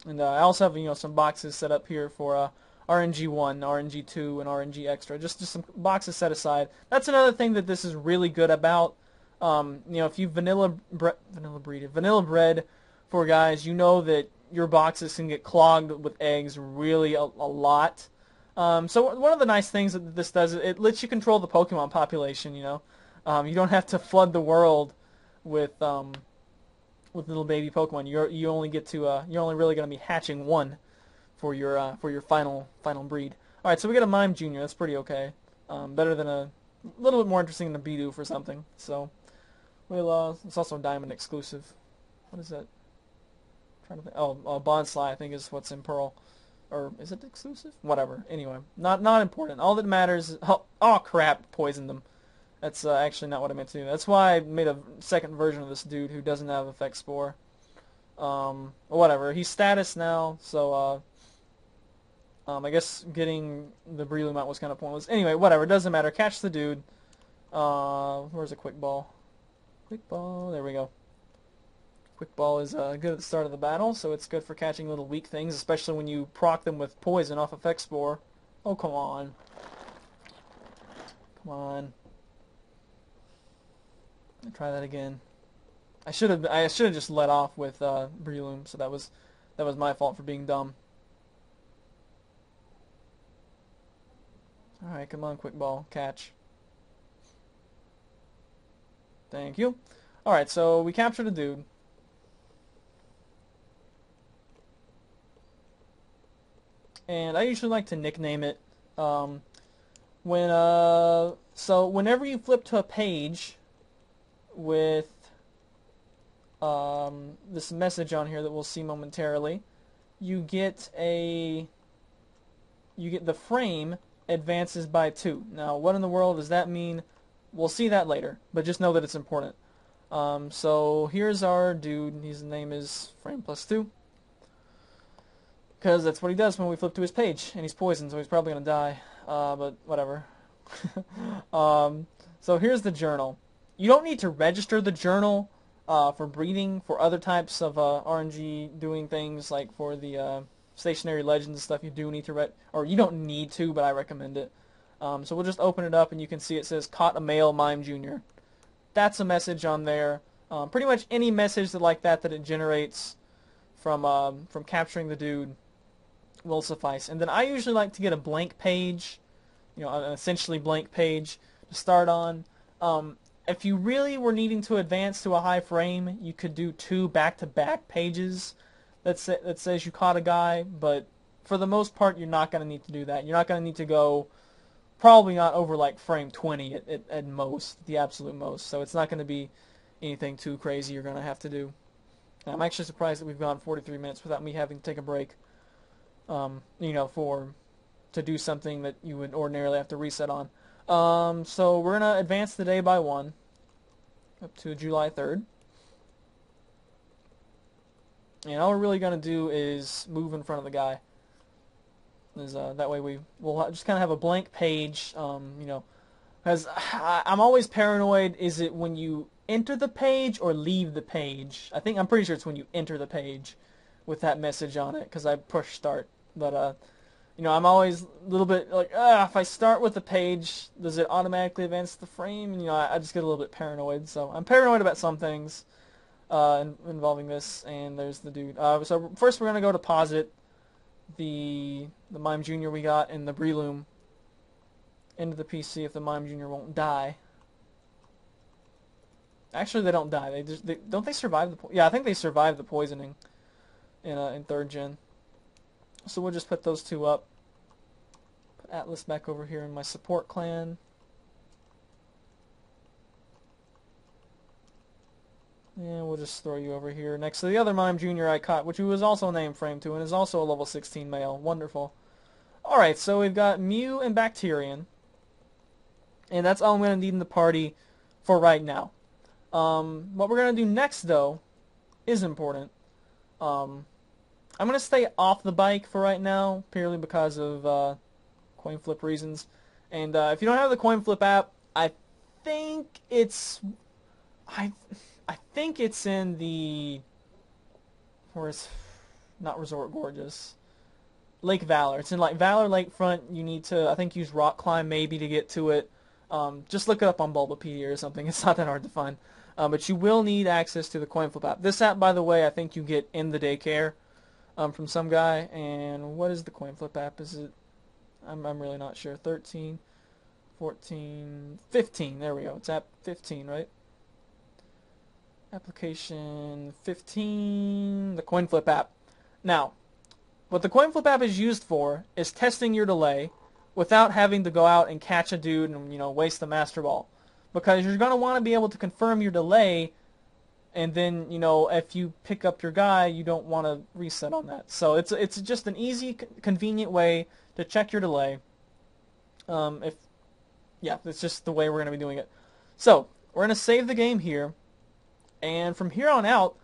Speaker 1: And I also have, some boxes set up here for RNG1, RNG2, and RNG Extra. Just some boxes set aside. That's another thing that this is really good about. If you vanilla bred for guys, you know that your boxes can get clogged with eggs really a lot. So one of the nice things that this does, it lets you control the Pokemon population. You don't have to flood the world with little baby Pokemon. You only get to you're only really going to be hatching one for your final breed. All right, so we got a Mime Junior. That's pretty okay. Better than a little bit more interesting than a Bidoof or something. So it's also a Diamond exclusive. What is that? I'm trying to think. Oh, Bonsly I think is what's in Pearl. Or is it exclusive? Whatever. Anyway, not important. All that matters is... Oh, crap. Poisoned them. That's actually not what I meant to do. That's why I made a second version of this dude who doesn't have Effect Spore. Whatever. He's status now, so... I guess getting the Breloom out was kind of pointless. Anyway, whatever. It doesn't matter. Catch the dude. Where's a quick ball? Quick ball. There we go. Quick ball is good at the start of the battle, so it's good for catching little weak things, especially when you proc them with poison off Effect Spore. Oh, come on. Come on. Try that again. I should have just let off with Breloom, so that was my fault for being dumb. All right, come on, quick ball, catch. Thank you. All right, so we captured a dude. And I usually like to nickname it. So whenever you flip to a page with this message on here that we'll see momentarily, you get the frame advances by 2. Now, what in the world does that mean? We'll see that later, but just know that it's important. So here's our dude. His name is frame plus 2. Because that's what he does when we flip to his page, and he's poisoned, so he's probably going to die, but whatever. So here's the journal. You don't need to register the journal for breeding, for other types of RNG doing things, like for the stationary legends stuff. You do need to, or you don't need to, but I recommend it. So we'll just open it up, and you can see it says, caught a male Mime Junior. That's a message on there. Pretty much any message like that it generates from capturing the dude will suffice. And then I usually like to get a blank page, an essentially blank page to start on. If you really were needing to advance to a high frame, you could do 2 back-to-back pages that says you caught a guy, but for the most part, you're not going to need to do that. You're not going to need to go, probably not over like frame 20 at most, the absolute most. So it's not going to be anything too crazy you're going to have to do. I'm actually surprised that we've gone 43 minutes without me having to take a break. To do something that you would ordinarily have to reset on. So we're going to advance the day by 1 up to July 3rd. And all we're really going to do is move in front of the guy. That way we'll just kind of have a blank page, because I'm always paranoid, is it when you enter the page or leave the page? I'm pretty sure it's when you enter the page with that message on it, because I push start. But, I'm always a little bit like, if I start with the page, does it automatically advance the frame? And, I just get a little bit paranoid. So I'm paranoid about some things involving this, and there's the dude. So first we're going to go deposit the Mime Junior we got in the Breloom into the PC if the Mime Junior won't die. Actually, they don't die. Don't they survive the... Yeah, I think they survive the poisoning in 3rd gen. So we'll just put those 2 up. Put Atlas back over here in my support clan. And we'll just throw you over here next to the other Mime Junior I caught, which was also named Frame 2 and is also a level 16 male. Wonderful. Alright, so we've got Mew and Bacterian. And that's all I'm going to need in the party for right now. What we're going to do next, though, is important. I'm going to stay off the bike for right now, purely because of coin flip reasons. And if you don't have the coin flip app, I think it's I think it's in the where's not Resort Gorgeous, Lake Valor. It's in like Valor Lakefront. You need to I think use rock climb maybe to get to it. Just look it up on Bulbapedia or something. It's not that hard to find. But you will need access to the coin flip app. This app, by the way, I think you get in the daycare from some guy. And what is the coin flip app? Is it? I'm really not sure. 13, 14, 15. There we go. It's app 15, right? Application 15. The coin flip app. Now, what the coin flip app is used for is testing your delay without having to go out and catch a dude and waste the master ball. Because you're going to want to be able to confirm your delay, and then, if you pick up your guy, you don't want to reset on that. So it's just an easy, convenient way to check your delay. It's just the way we're going to be doing it. So, we're going to save the game here, and from here on out,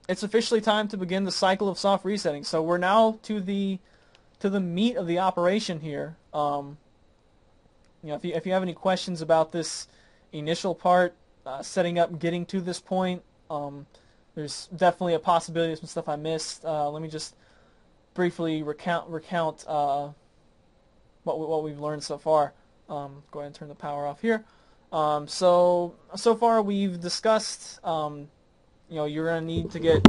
Speaker 1: it's officially time to begin the cycle of soft resetting. So we're now to the meat of the operation here. If you have any questions about this initial part, setting up, getting to this point, there's definitely a possibility of some stuff I missed. Let me just briefly recount what we've learned so far. Go ahead and turn the power off here. So far we've discussed, you're going to need to get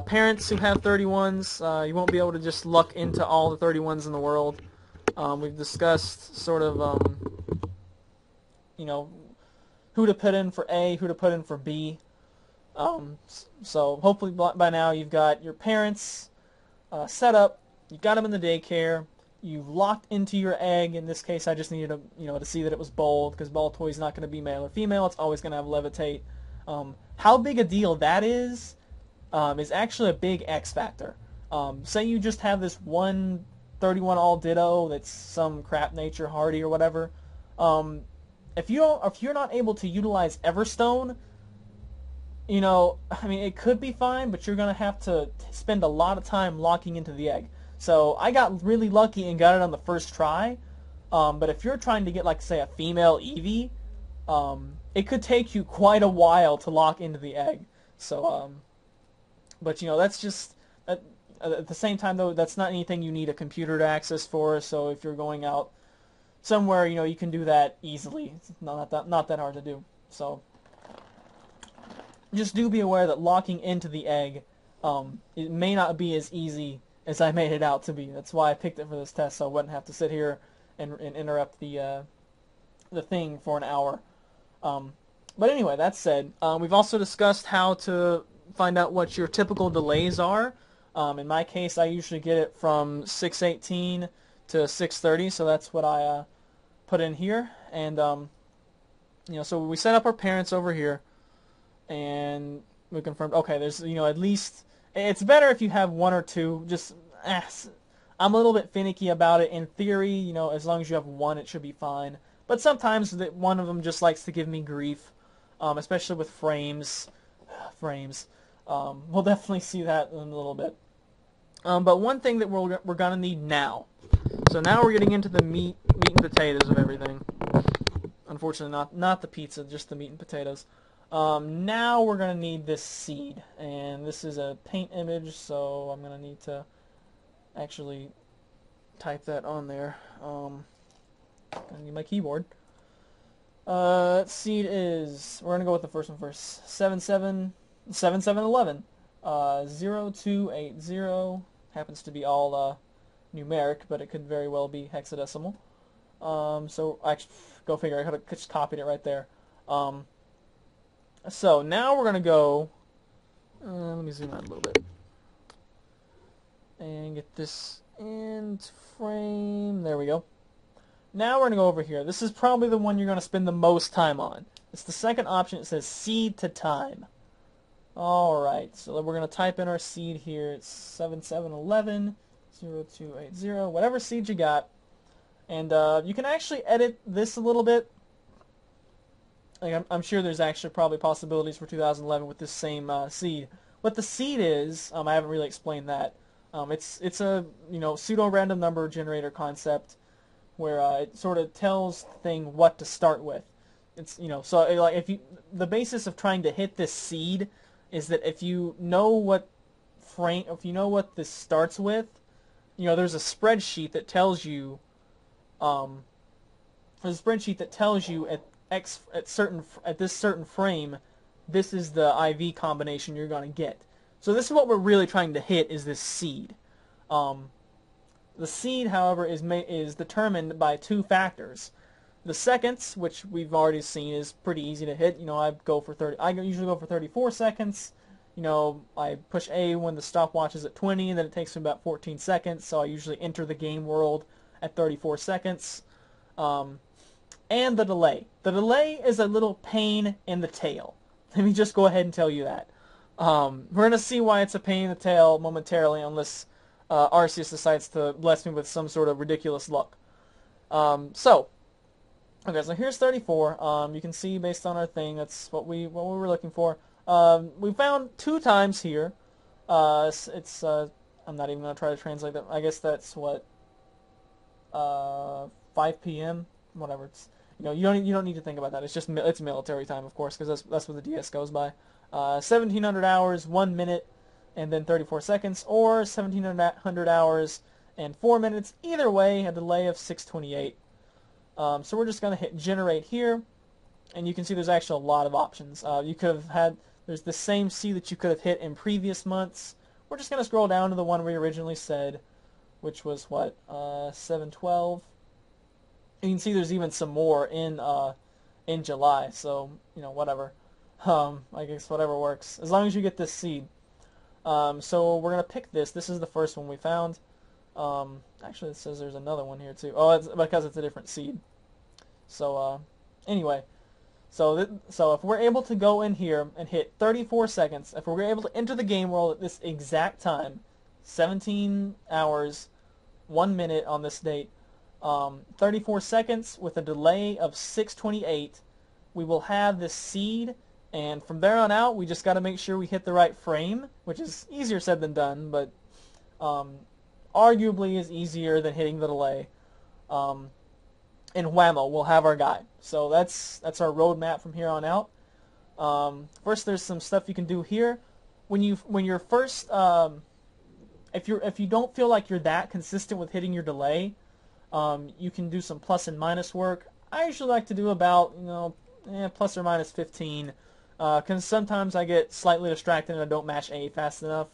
Speaker 1: parents who have 31s. You won't be able to just luck into all the 31s in the world. We've discussed sort of, who to put in for A, who to put in for B. So hopefully by now you've got your parents set up, you've got them in the daycare, you've locked into your egg. In this case, I just needed to see that it was bold, because Baltoy's not going to be male or female. It's always going to have levitate. How big a deal that is actually a big X factor. Say you just have this one 31 all ditto that's some crap nature hardy or whatever. If you're not able to utilize Everstone, it could be fine, but you're gonna have to spend a lot of time locking into the egg. So I got really lucky and got it on the first try. But if you're trying to get, like, say, a female Eevee, it could take you quite a while to lock into the egg. So, but that's just at the same time, though, that's not anything you need a computer to access for. So if you're going out somewhere, you can do that easily. It's not that hard to do. So just do be aware that locking into the egg, it may not be as easy as I made it out to be. That's why I picked it for this test, so I wouldn't have to sit here and interrupt the thing for an hour. But anyway, that said, we've also discussed how to find out what your typical delays are. In my case, I usually get it from 6:18 to 6:30, so that's what I put in here. And so we set up our parents over here, and we confirmed. Okay, there's at least it's better if you have one or two. Just I'm a little bit finicky about it. In theory, as long as you have one, it should be fine. But sometimes one of them just likes to give me grief, especially with frames. We'll definitely see that in a little bit. But one thing that we're gonna need now. So now we're getting into the meat and potatoes of everything. Unfortunately, not the pizza, just the meat and potatoes. Now we're gonna need this seed, and this is a paint image, so I'm gonna need to actually type that on there. I need my keyboard. Seed is, we're gonna go with the first one first. 7711. 0280 happens to be all numeric, but it could very well be hexadecimal. So actually, go figure. I could have just copied it right there. So now we're gonna go. Let me zoom out a little bit and get this into frame. There we go. Now we're gonna go over here. This is probably the one you're gonna spend the most time on. It's the second option. It says seed to time. Alright, so we're going to type in our seed here. It's 7711 0280, whatever seed you got. And you can actually edit this a little bit. like I'm sure there's actually probably possibilities for 2011 with this same seed. What the seed is, I haven't really explained that. It's a pseudo random number generator concept where it sort of tells the thing what to start with. It's so like the basis of trying to hit this seed is that if you know what this starts with, there's a spreadsheet that tells you at this certain frame, this is the IV combination you're going to get. So this is what we're really trying to hit, is this seed. The seed, however, is determined by two factors. The seconds, which we've already seen is pretty easy to hit. I usually go for 34 seconds. I push A when the stopwatch is at 20, and then it takes me about 14 seconds, so I usually enter the game world at 34 seconds. And the delay. The delay is a little pain in the tail. Let me just go ahead and tell you that. We're going to see why it's a pain in the tail momentarily, unless Arceus decides to bless me with some sort of ridiculous luck. So here's 34. You can see based on our thing, that's what we were looking for. We found 2 times here. I'm not even going to try to translate that. I guess that's what 5 p.m. Whatever. It's you don't need to think about that. It's military time, of course, because that's what the DS goes by. 1700 hours, 1 minute, and then 34 seconds, or 1700 hours and 4 minutes. Either way, a delay of 628. So we're just going to hit generate here, and you can see there's actually a lot of options. There's the same C that you could have hit in previous months. We're just going to scroll down to the one we originally said, which was 712. You can see there's even some more in July, so whatever. I guess whatever works, as long as you get this seed. So we're gonna pick this. This is the first one we found. Actually, it says there's another one here too. Oh, it's because it's a different seed. So anyway, so if we're able to go in here and hit 34 seconds, if we're able to enter the game world at this exact time, 17 hours, 1 minute on this date, 34 seconds with a delay of 628, we will have this seed, and from there on out we just got to make sure we hit the right frame, which is easier said than done, but arguably is easier than hitting the delay. And whammo, we'll have our guy. So that's our roadmap from here on out. First, there's some stuff you can do here. When you're first, if you don't feel like you're that consistent with hitting your delay, you can do some plus and minus work. I usually like to do about plus or minus 15, because sometimes I get slightly distracted and I don't match A fast enough.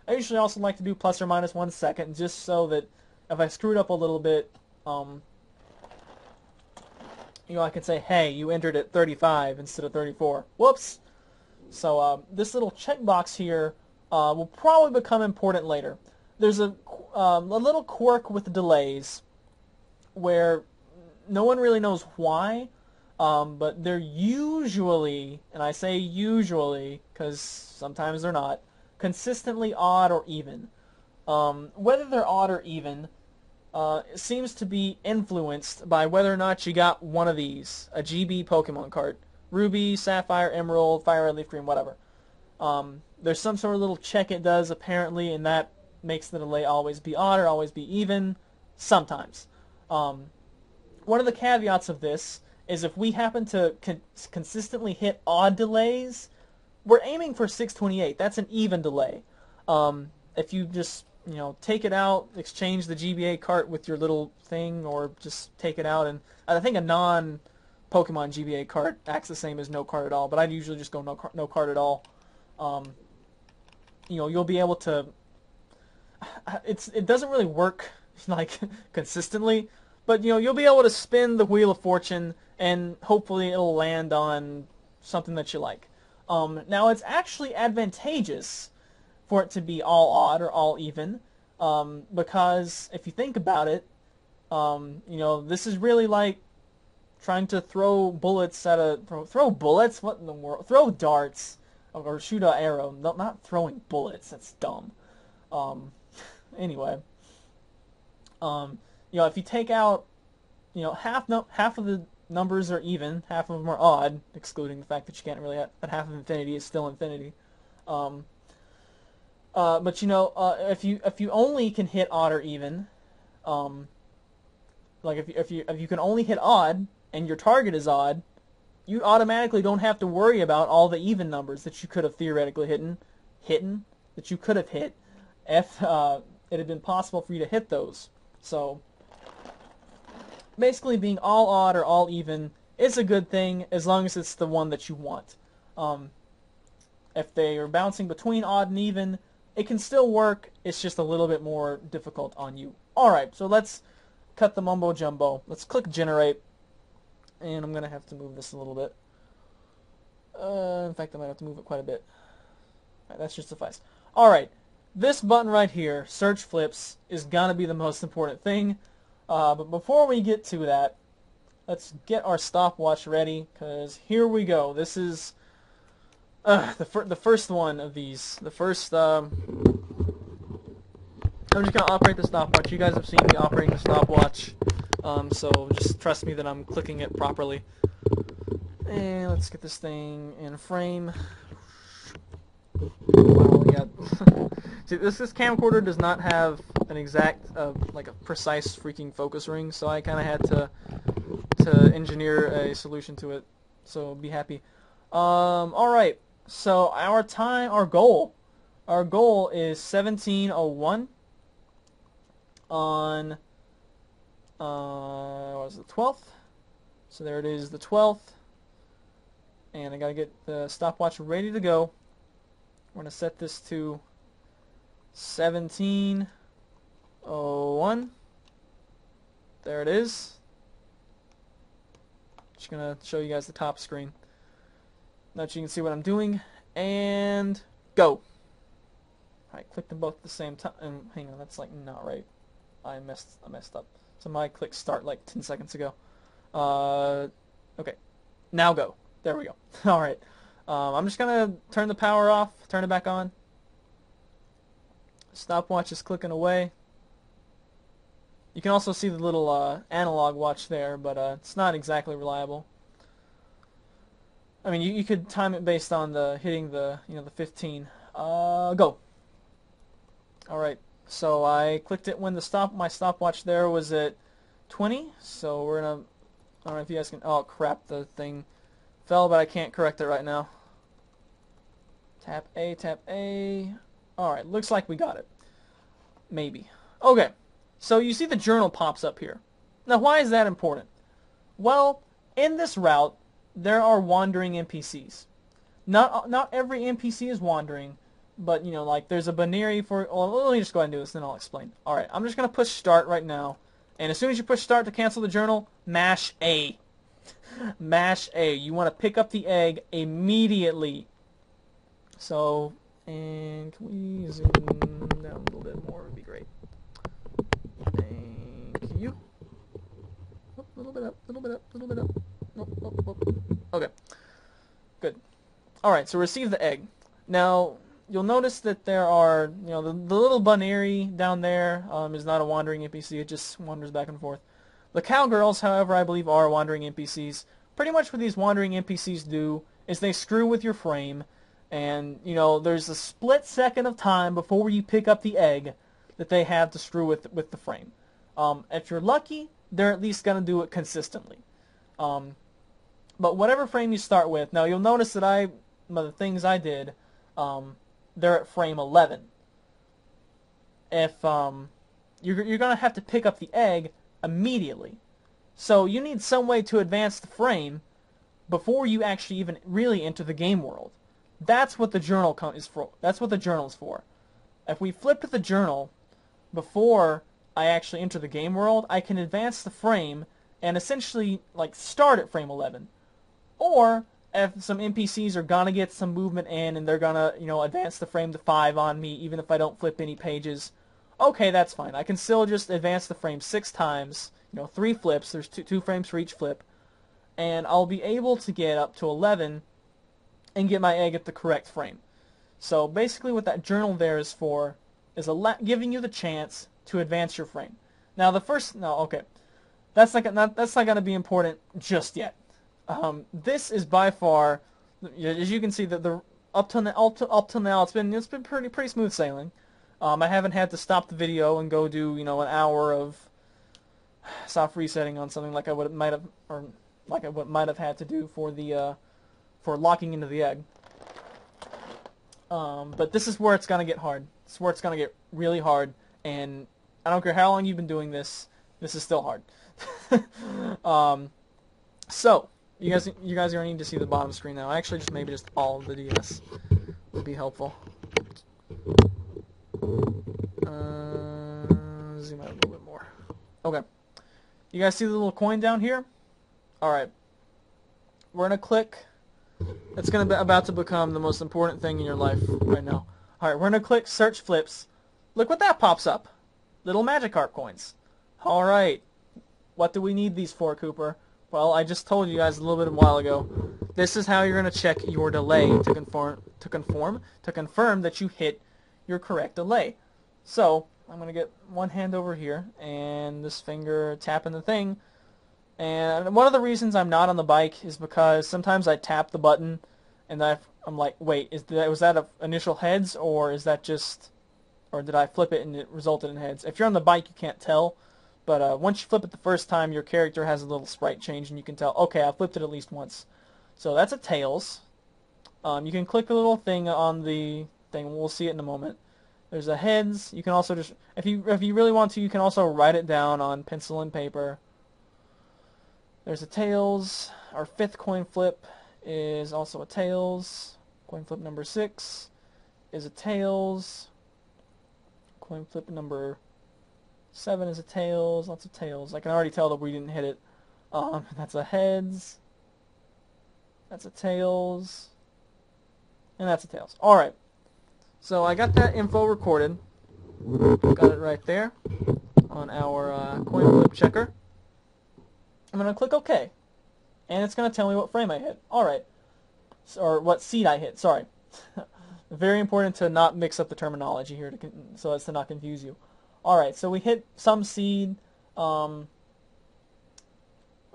Speaker 1: I usually also like to do plus or minus 1 second, just so that if I screwed up a little bit, I could say, hey, you entered at 35 instead of 34. Whoops. So this little checkbox here will probably become important later. There's a little quirk with delays where no one really knows why, but they're usually, and I say usually because sometimes they're not, consistently odd or even. Whether they're odd or even seems to be influenced by whether or not you got one of these, a GB Pokemon card. Ruby, Sapphire, Emerald, Fire Red, Leaf Green, whatever. There's some sort of little check it does apparently, and that makes the delay always be odd or always be even, sometimes. One of the caveats of this is if we happen to consistently hit odd delays, we're aiming for 628. That's an even delay. If you just take it out, exchange the GBA cart with your little thing, or just take it out, and I think a non-Pokemon GBA cart acts the same as no cart at all, but I'd usually just go no cart at all. You'll be able to. It doesn't really work like consistently, but you'll be able to spin the Wheel of Fortune, and hopefully it'll land on something that you like. Now it's actually advantageous for it to be all odd or all even, because if you think about it, this is really like trying to throw bullets at throw bullets. What in the world? Throw darts or shoot an arrow. No, not throwing bullets. That's dumb. Anyway, if you take out half of the numbers are even, half of them are odd, excluding the fact that you can't really that half of infinity is still infinity. But you know, if you only can hit odd or even, like if you can only hit odd and your target is odd, you automatically don't have to worry about all the even numbers that you could have theoretically hit if it had been possible for you to hit those. So basically, being all odd or all even is a good thing as long as it's the one that you want. If they are bouncing between odd and even, it can still work. It's just a little bit more difficult on you. Alright, so let's cut the mumbo jumbo. Let's click generate. And I'm going to have to move this a little bit. In fact, I might have to move it quite a bit. Right, that should suffice. Alright, this button right here, search flips, is going to be the most important thing. But before we get to that, let's get our stopwatch ready, because here we go. This is the first one of these. The first, I'm just going to operate the stopwatch. You guys have seen me operating the stopwatch, so just trust me that I'm clicking it properly. And let's get this thing in frame. Wow, yeah. See, this camcorder does not have an exact, like a precise freaking focus ring, so I kind of had to engineer a solution to it. So be happy. All right. So our goal is 17:01 on what was it, the 12th? So there it is, the 12th, and I gotta get the stopwatch ready to go. We're gonna set this to 17:01. There it is. Just gonna show you guys the top screen. Now that you can see what I'm doing, and go. Alright, click them both at the same time. And hang on, that's like not right. I messed up. Somebody clicked start like 10 seconds ago. Okay, now go. There we go. All right. I'm just gonna turn the power off, turn it back on. Stopwatch is clicking away. You can also see the little analog watch there, but it's not exactly reliable. I mean, you could time it based on hitting the 15. Go. All right. So I clicked it when my stopwatch there was at 20. So we're gonna. I don't know if you guys can. Oh crap! The thing fell, but I can't correct it right now. Tap A. Tap A. All right. Looks like we got it. Maybe. Okay. So you see the journal pops up here. Now, why is that important? Well, in this route, there are wandering NPCs. Not every NPC is wandering, but you know, like there's a binary for. Well, let me just go ahead and do this, then I'll explain. All right, I'm just gonna push start right now, and as soon as you push start to cancel the journal, mash A. Mash A. You want to pick up the egg immediately. So, and can we zoom down a little bit more? Would be great. Thank you. Oh, a little bit up, a little bit up, a little bit up. Okay, good. All right, so receive the egg. Now you'll notice that there are, the little binary down there is not a wandering NPC. It just wanders back and forth. The cowgirls, however, I believe are wandering NPCs. Pretty much what these wandering NPCs do is they screw with your frame, and there's a split second of time before you pick up the egg that they have to screw with the frame. If you're lucky, they're at least gonna do it consistently. But whatever frame you start with, now you'll notice that the things I did, they're at frame 11. If you're gonna have to pick up the egg immediately, so you need some way to advance the frame before you actually even really enter the game world. That's what the journal is for. That's what the journal is for. If we flip to the journal before I actually enter the game world, I can advance the frame and essentially like start at frame 11. Or if some NPCs are gonna get some movement in and they're gonna advance the frame to 5 on me even if I don't flip any pages, okay, that's fine. I can still just advance the frame 6 times, 3 flips, there's two frames for each flip, and I'll be able to get up to 11 and get my egg at the correct frame. So basically what that journal there is for is giving you the chance to advance your frame. Now okay. that's not going to be important just yet. This is by far, as you can see, that the up till now it's been pretty smooth sailing. I haven't had to stop the video and go do an hour of soft resetting on something like I might have had to do for the for locking into the egg. But this is where it's gonna get hard. This is where it's gonna get really hard, and I don't care how long you've been doing this. This is still hard. So you guys are gonna need to see the bottom screen now. Actually, maybe just all of the DS would be helpful. Zoom out a little bit more. Okay. You guys see the little coin down here? All right. We're gonna click. It's about to become the most important thing in your life right now. All right. We're gonna click search flips. Look what that pops up. Little Magikarp coins. All right. What do we need these for, Kooper? Well, I just told you guys a little bit a while ago. This is how you're gonna check your delay to confirm that you hit your correct delay. So I'm gonna get one hand over here and this finger tapping the thing. And one of the reasons I'm not on the bike is because sometimes I tap the button and I'm like, wait, was that a initial heads, or is that just, or did I flip it and it resulted in heads? If you're on the bike, you can't tell. But once you flip it the first time, your character has a little sprite change, and you can tell, okay, I flipped it at least once. So that's a tails. You can click a little thing on the thing. We'll see it in a moment. There's a heads. You can also just, if you really want to, you can also write it down on pencil and paper. There's a tails. Our 5th coin flip is also a tails. Coin flip number 6 is a tails. Coin flip number 7 is a tails. Lots of tails. I can already tell that we didn't hit it. That's a heads. That's a tails. And that's a tails. Alright. So I got that info recorded. Got it right there on our coin flip checker. I'm going to click OK. And it's going to tell me what frame I hit. Alright. Or what seed I hit. Sorry. Very important to not mix up the terminology here so as to not confuse you. Alright, so we hit some seed. Of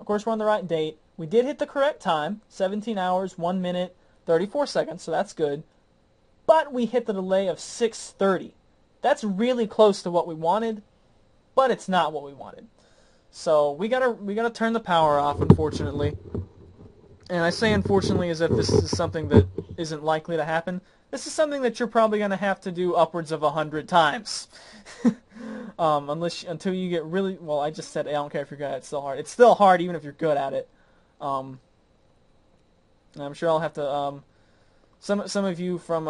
Speaker 1: course, we're on the right date. We did hit the correct time. 17 hours, 1 minute, 34 seconds, so that's good. But we hit the delay of 6:30. That's really close to what we wanted, but it's not what we wanted. So we gotta turn the power off, unfortunately. And I say unfortunately as if this is something that isn't likely to happen. This is something that you're probably gonna have to do upwards of 100 times. Until you get really, well, I just said I don't care if you're good at it, it's still hard. It's still hard even if you're good at it. And I'm sure I'll have to, some of you from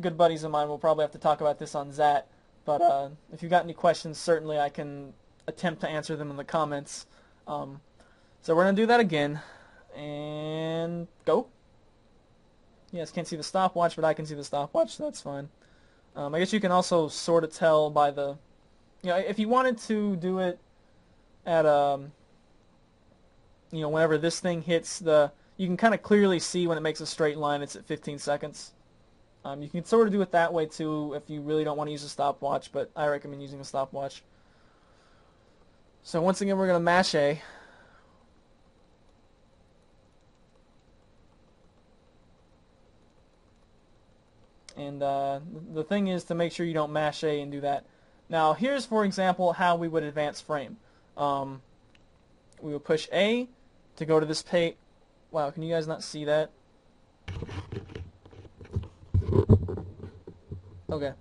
Speaker 1: good buddies of mine will probably have to talk about this on Zat, but if you've got any questions, certainly I can attempt to answer them in the comments. So we're going to do that again, and go. You guys can't see the stopwatch, but I can see the stopwatch, so that's fine. I guess you can also sort of tell by the, if you wanted to do it at, whenever this thing hits you can kind of clearly see when it makes a straight line, it's at 15 seconds. You can sort of do it that way too if you really don't want to use a stopwatch, but I recommend using a stopwatch. So once again, we're going to mash A. And the thing is to make sure you don't mash A and do that. Now here's, for example, how we would advance frame. We would push A to go to this page. Wow, can you guys not see that? Okay.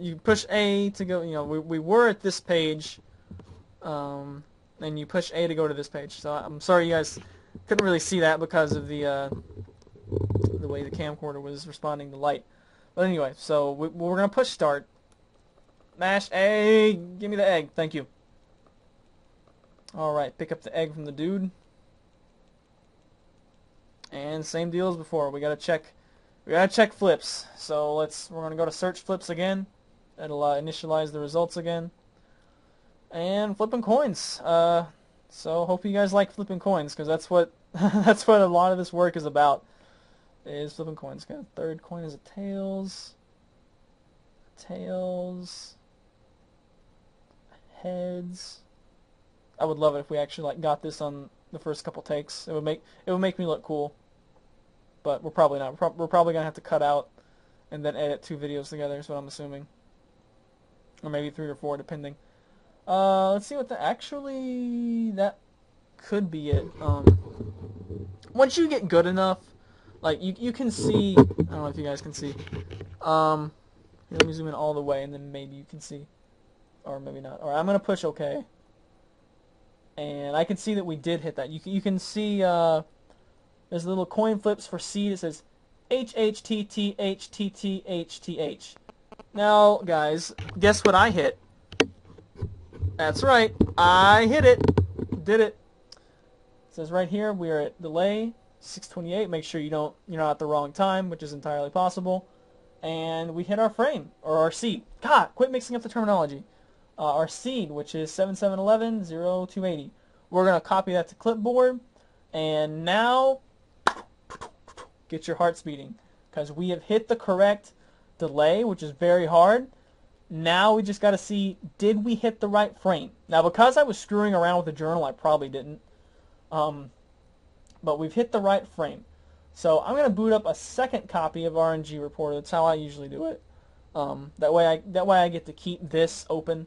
Speaker 1: You push A to go, we were at this page, and you push A to go to this page. So I'm sorry you guys couldn't really see that because of the way the camcorder was responding to light. But anyway, so we're going to push start. Mash A, give me the egg, thank you. Alright, pick up the egg from the dude. And same deal as before, we gotta check flips. So we're gonna go to search flips again. It'll initialize the results again. And flipping coins. So hope you guys like flipping coins, because that's what that's what a lot of this work is about. Is flipping coins. Okay, third coin is a tails. Tails. heads. I would love it if we actually like got this on the first couple takes. It would make me look cool. But we're probably not. We're probably gonna have to cut out and then edit 2 videos together. Is what I'm assuming, or maybe 3 or 4, depending. Let's see what that could be it. Once you get good enough, like you can see. I don't know if you guys can see. Here, let me zoom in all the way, and then maybe you can see, or maybe not. All right, I'm gonna push OK, and I can see that we did hit that. You can see there's little coin flips for seed. It says HHTTHTTHTH. Now, guys, guess what I hit? That's right, I hit it. Did it. It says right here we are at delay 628. Make sure you're not at the wrong time, which is entirely possible. And we hit our frame, or our seed. God, quit mixing up the terminology. Our seed, which is 7711-0280. We're going to copy that to clipboard, and now get your hearts beating, because we have hit the correct delay, which is very hard. Now we just got to see, did we hit the right frame? Now, because I was screwing around with the journal, I probably didn't. But we've hit the right frame. So I'm going to boot up a second copy of RNG Reporter. That's how I usually do it. That way I get to keep this open.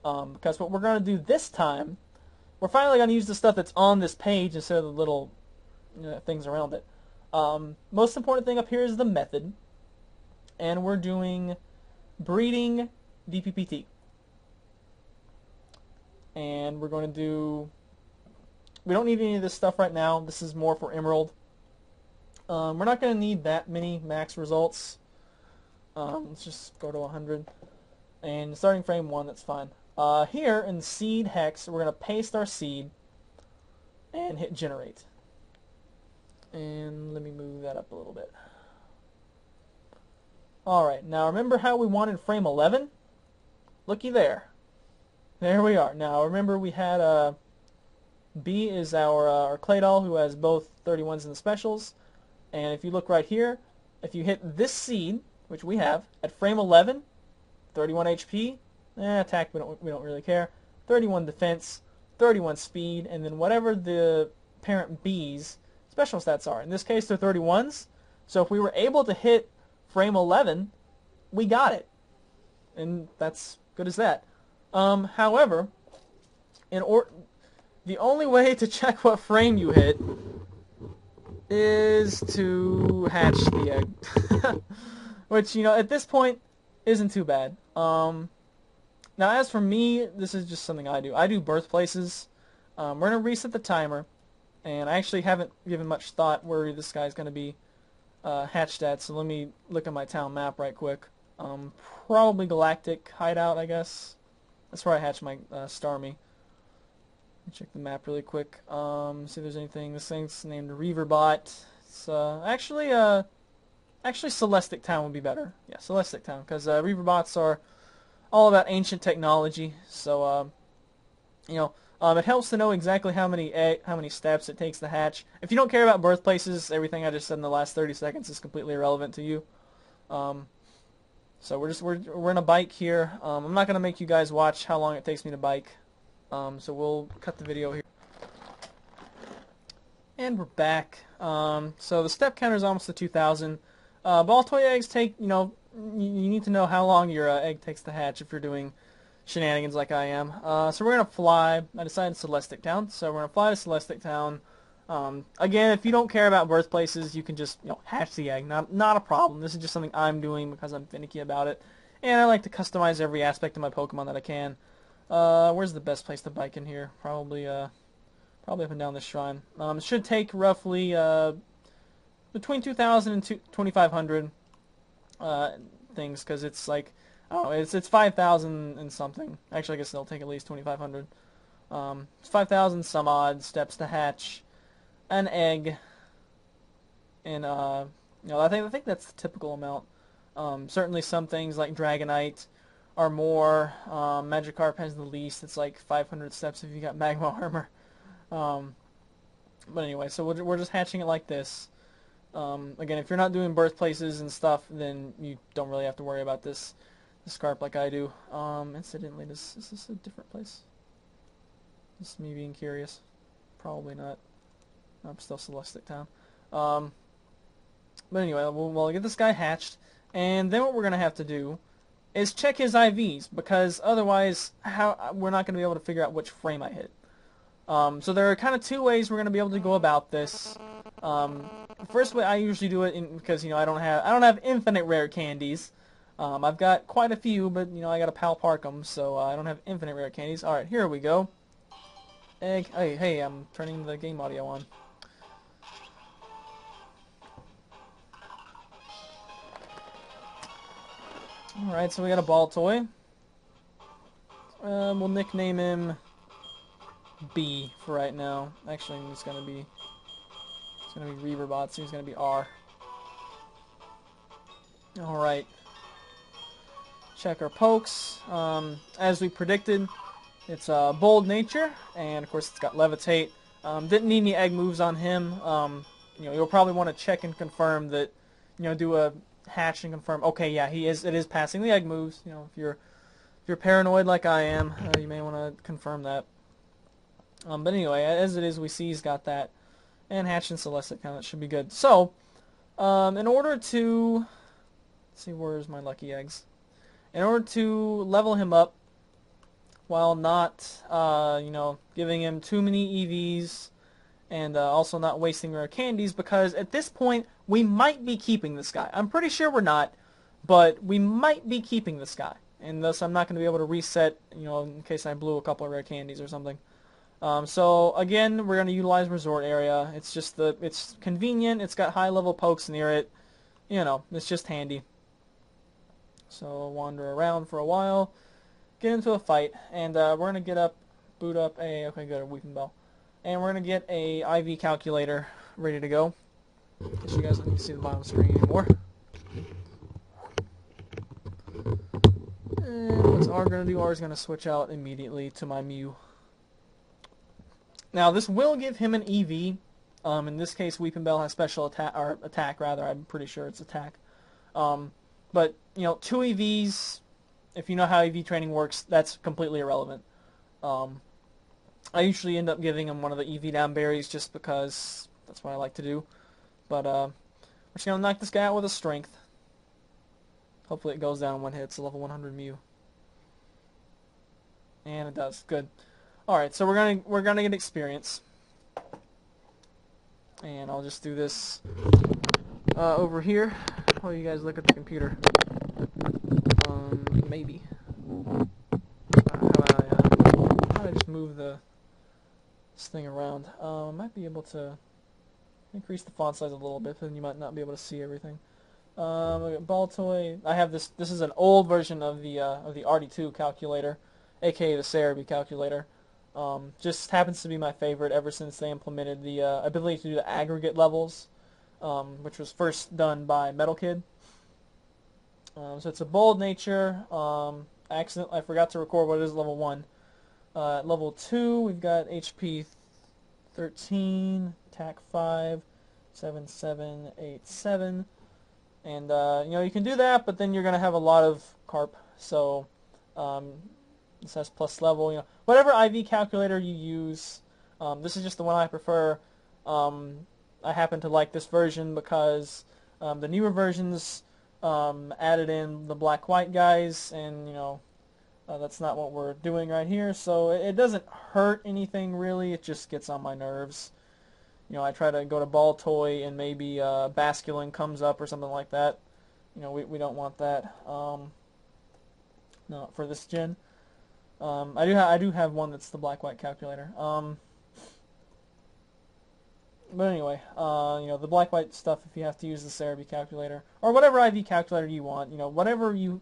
Speaker 1: Because what we're going to do this time, we're finally going to use the stuff that's on this page instead of the little things around it. Most important thing up here is the method. And we're doing breeding DPPT. And we're going to do... We don't need any of this stuff right now. This is more for Emerald. We're not going to need that many max results. Let's just go to 100. And starting frame 1, that's fine. Here in seed hex, we're going to paste our seed and hit generate. And let me move that up a little bit. Alright, now remember how we wanted frame 11? Looky there. There we are. Now remember we had B is our clay doll who has both 31s and the specials. And if you look right here, if you hit this seed, which we have, at frame 11, 31 HP, attack we don't really care, 31 defense, 31 speed, and then whatever the parent B's special stats are. In this case, they're 31s. So if we were able to hit frame 11, we got it. And that's good as that. However, the only way to check what frame you hit is to hatch the egg. Which, at this point, isn't too bad. Now, as for me, this is just something I do. I do birthplaces. We're going to reset the timer. And I actually haven't given much thought where this guy's going to be hatched at. So let me look at my town map right quick. Probably Galactic Hideout, I guess. That's where I hatch my Starmie. Check the map really quick. See if there's anything. This thing's named Reaverbot. It's actually Celestic Town would be better. Yeah, Celestic Town, because Reaverbots are all about ancient technology. So it helps to know exactly how many steps it takes to hatch. If you don't care about birthplaces, everything I just said in the last 30 seconds is completely irrelevant to you. So we're in a bike here. I'm not gonna make you guys watch how long it takes me to bike. So we'll cut the video here. And we're back. So the step counter is almost to 2,000. Ball toy eggs take, you need to know how long your egg takes to hatch if you're doing shenanigans like I am. So we're going to fly. I decided Celestic Town. So we're going to fly to Celestic Town. Again, if you don't care about birthplaces, you can just, hatch the egg. Not a problem. This is just something I'm doing because I'm finicky about it. And I like to customize every aspect of my Pokemon that I can. Where's the best place to bike in here? Probably up and down this shrine. It should take roughly between 2,000 and 2,500 things, because it's like, I don't know, it's 5,000 and something. Actually, I guess it'll take at least 2,500. It's 5,000 some odd steps to hatch an egg, and I think that's the typical amount. Certainly, some things like Dragonite are more. Magikarp has the least. It's like 500 steps if you got Magma Armor. But anyway, so we're just hatching it like this. Again, if you're not doing birthplaces and stuff, then you don't really have to worry about this the scarp like I do. Incidentally, is this a different place? Just me being curious. Probably not. I'm still Celestic Town. But anyway, we'll get this guy hatched, and then what we're gonna have to do is check his IVs, because otherwise, we're not gonna be able to figure out which frame I hit. So there are kind of two ways we're gonna be able to go about this. The first way I usually do it, because I don't have infinite rare candies. I've got quite a few, but I got to pal park them, so I don't have infinite rare candies. All right, here we go. Egg. Hey, I'm turning the game audio on. All right, so we got a ball toy. We'll nickname him B for right now. Actually, it's gonna be Reaverbot, so he's gonna be R. All right. Check our pokes. As we predicted, it's bold nature, and of course it's got levitate. Didn't need any egg moves on him. You'll probably want to check and confirm that. Do a hatch and confirm. Okay, yeah, it is passing the egg moves. If you're paranoid like I am, you may want to confirm that. But anyway, as it is, we see he's got that, and hatch and Celestic Town. That should be good. So, in order to, let's see, where's my lucky eggs? In order to level him up, while not, giving him too many EVs, and also not wasting rare candies, because at this point, we might be keeping this guy. I'm pretty sure we're not, but we might be keeping this guy. And thus, I'm not going to be able to reset, in case I blew a couple of rare candies or something. So, again, we're going to utilize Resort Area. It's just it's convenient. It's got high-level pokes near it. It's just handy. So, wander around for a while, get into a fight, and we're going to boot up a Weeping Bell. And we're going to get a IV calculator ready to go. Guess you guys don't need to see the bottom screen anymore. And what's R going to do? R is going to switch out immediately to my Mew. Now, this will give him an EV. In this case, Weeping Bell has special attack, rather. I'm pretty sure it's attack. But, 2 EVs, if you know how EV training works, that's completely irrelevant. I usually end up giving him one of the EV down berries just because that's what I like to do. But we're just going to knock this guy out with a strength. Hopefully it goes down in one hit. It's a level 100 Mew. And it does. Good. Alright, so we're gonna get experience. And I'll just do this over here while you guys look at the computer. Maybe. How about I just move this thing around? I might be able to increase the font size a little bit, then you might not be able to see everything. We got ball toy. I have this. This is an old version of the RD2 calculator, aka the Cerebi calculator. Just happens to be my favorite ever since they implemented the ability to do the aggregate levels, which was first done by Metal Kid. So it's a bold nature. I forgot to record what it is level 1. Level 2, we've got HP 13, attack 5, 7, 7, 8, 7. And, you can do that, but then you're going to have a lot of carp. So, this has plus level, whatever IV calculator you use. This is just the one I prefer. I happen to like this version because the newer versions added in the black-white guys, and that's not what we're doing right here. So it doesn't hurt anything really. It just gets on my nerves. I try to go to ball toy and maybe Basculin comes up or something like that. We don't want that. No, for this gen. I do have one that's the black-white calculator. But anyway, the black-white stuff, if you have to use the Cerebi calculator, or whatever IV calculator you want, whatever you...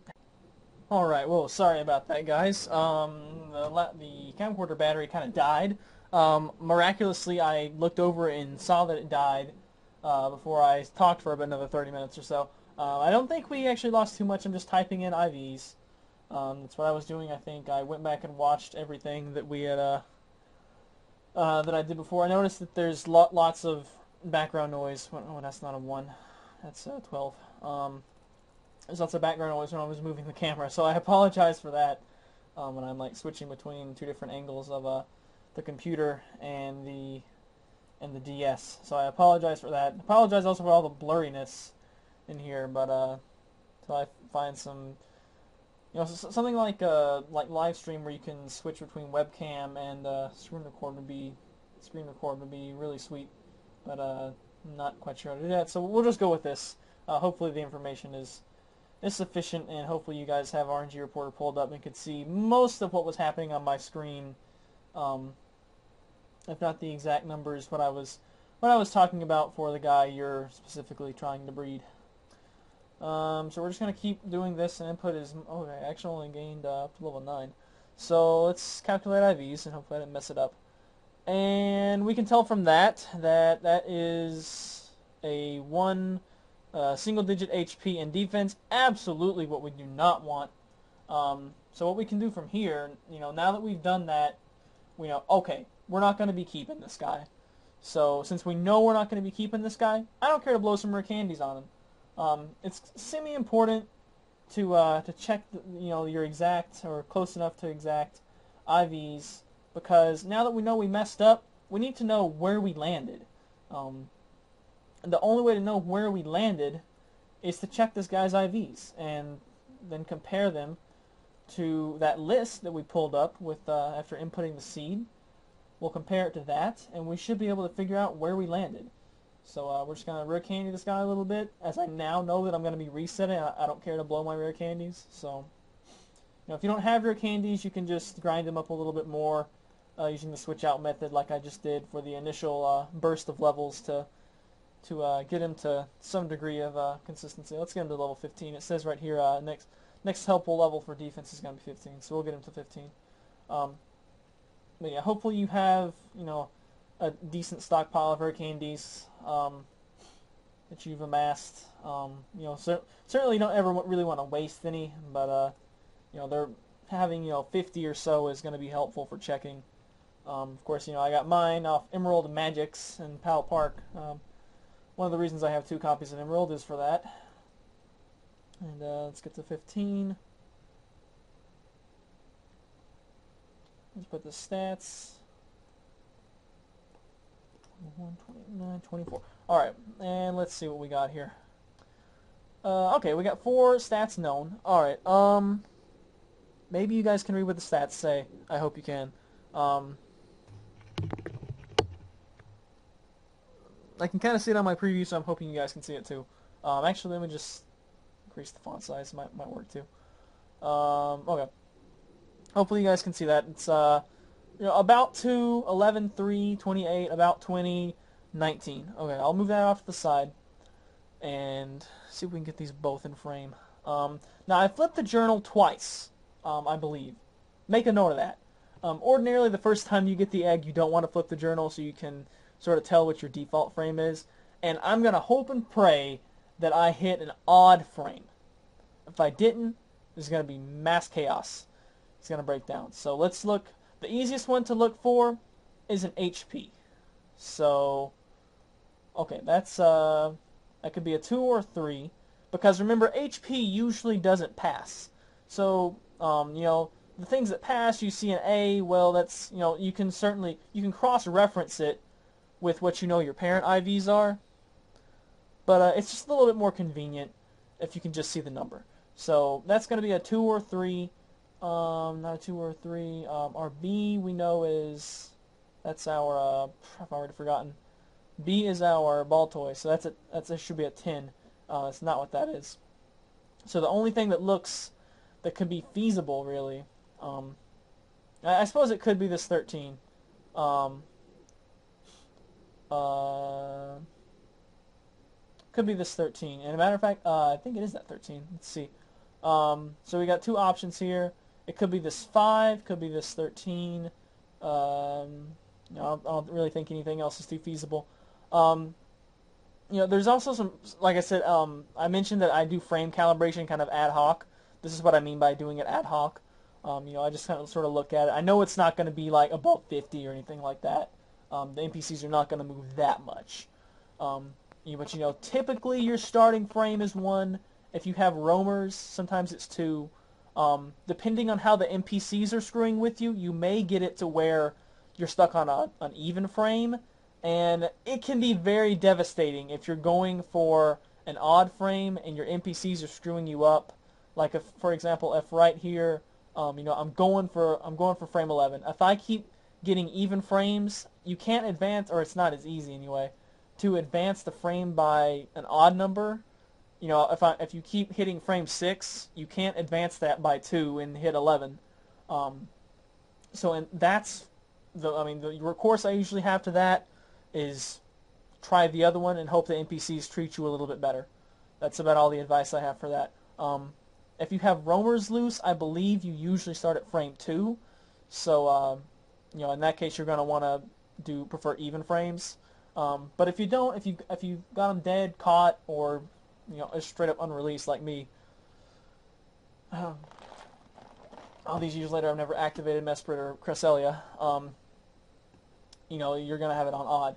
Speaker 1: Alright, well, sorry about that, guys. The camcorder battery kind of died. Miraculously, I looked over and saw that it died before I talked for about another 30 minutes or so. I don't think we actually lost too much. I'm just typing in IVs. That's what I was doing, I think. I went back and watched everything that we had, that I did before. I noticed that there's lots of background noise. Oh, that's not a 1. That's 12. There's lots of background noise when I was moving the camera, so I apologize for that when I'm like switching between two different angles of the computer and the DS. So I apologize for that. Apologize also for all the blurriness in here, but until I find some, something like live stream where you can switch between webcam and screen record would be really sweet, but I'm not quite sure how to do that. So we'll just go with this. Hopefully the information is sufficient, and hopefully you guys have RNG Reporter pulled up and could see most of what was happening on my screen, if not the exact numbers, what I was talking about for the guy you're specifically trying to breed. So we're just going to keep doing this, and input is, okay, I actually only gained up to level 9. So let's calculate IVs, and hopefully I didn't mess it up. And we can tell from that is a 1 single-digit HP and defense, absolutely what we do not want. So what we can do from here, now that we've done that, we know, okay, we're not going to be keeping this guy. So since we know we're not going to be keeping this guy, I don't care to blow some rare candies on him. It's semi-important to check your exact or close enough to exact IVs, because now that we know we messed up, we need to know where we landed. The only way to know where we landed is to check this guy's IVs and then compare them to that list that we pulled up with after inputting the seed. We'll compare it to that, and we should be able to figure out where we landed. So we're just going to rare candy this guy a little bit, as I now know that I'm going to be resetting. I don't care to blow my rare candies. So if you don't have rare candies, you can just grind them up a little bit more using the switch out method like I just did for the initial burst of levels to get him to some degree of consistency. Let's get him to level 15. It says right here next helpful level for defense is going to be 15, so we'll get him to 15. But yeah, hopefully you have a decent stockpile of rare candies that you've amassed. Certainly don't ever really want to waste any, but they're having 50 or so is going to be helpful for checking. Of course, I got mine off Emerald Magics in Powell Park. One of the reasons I have 2 copies of Emerald is for that. And let's get to 15. Let's put the stats. 21, 29, 24. Alright, and let's see what we got here. Okay, we got 4 stats known. Alright, maybe you guys can read what the stats say. I hope you can. I can kind of see it on my preview, so I'm hoping you guys can see it too. Actually, let me just increase the font size. Might work too. Okay. Hopefully you guys can see that. It's about 2, 11, 3, 28, about 20, 19. Okay, I'll move that off to the side and see if we can get these both in frame. Now I flipped the journal twice, I believe. Make a note of that. Ordinarily, the first time you get the egg, you don't want to flip the journal so you can sort of tell what your default frame is. And I'm going to hope and pray that I hit an odd frame. If I didn't, there's going to be mass chaos. It's going to break down. So let's look. The easiest one to look for is an HP. So, okay, that's that could be a 2 or a 3, because remember, HP usually doesn't pass. So, the things that pass, you see an A. Well, that's you can cross-reference it with what your parent IVs are, but it's just a little bit more convenient if you can just see the number. So that's going to be a 2 or 3. Not a 2 or a 3. Our B we know is, that's our, I've already forgotten. B is our ball toy, so that should be a 10. That's not what that is. So the only thing that could be feasible, really, I suppose it could be this 13. Could be this 13. And a matter of fact, I think it is that 13. Let's see. So we got 2 options here. It could be this 5, could be this 13. I don't really think anything else is too feasible. There's also some, like I said, I mentioned that I do frame calibration kind of ad hoc. This is what I mean by doing it ad hoc. I just kind of sort of look at it. I know it's not going to be like above 50 or anything like that. The NPCs are not going to move that much. But typically your starting frame is 1, If you have roamers, sometimes it's 2. Depending on how the NPCs are screwing with you, you may get it to where you're stuck on an even frame, and it can be very devastating if you're going for an odd frame and your NPCs are screwing you up. Like, if, for example, if right here, I'm going for frame 11. If I keep getting even frames, you can't advance, or it's not as easy anyway, to advance the frame by an odd number. If you keep hitting frame 6, you can't advance that by 2 and hit 11. That's the recourse I usually have to that is try the other one and hope the NPCs treat you a little bit better. That's about all the advice I have for that. If you have roamers loose, I believe you usually start at frame 2. So, in that case, you're going to want to prefer even frames. But if you don't, if you got them dead, caught, or straight up unreleased like me, all these years later, I've never activated Mesprit or Cresselia. You're going to have it on odd.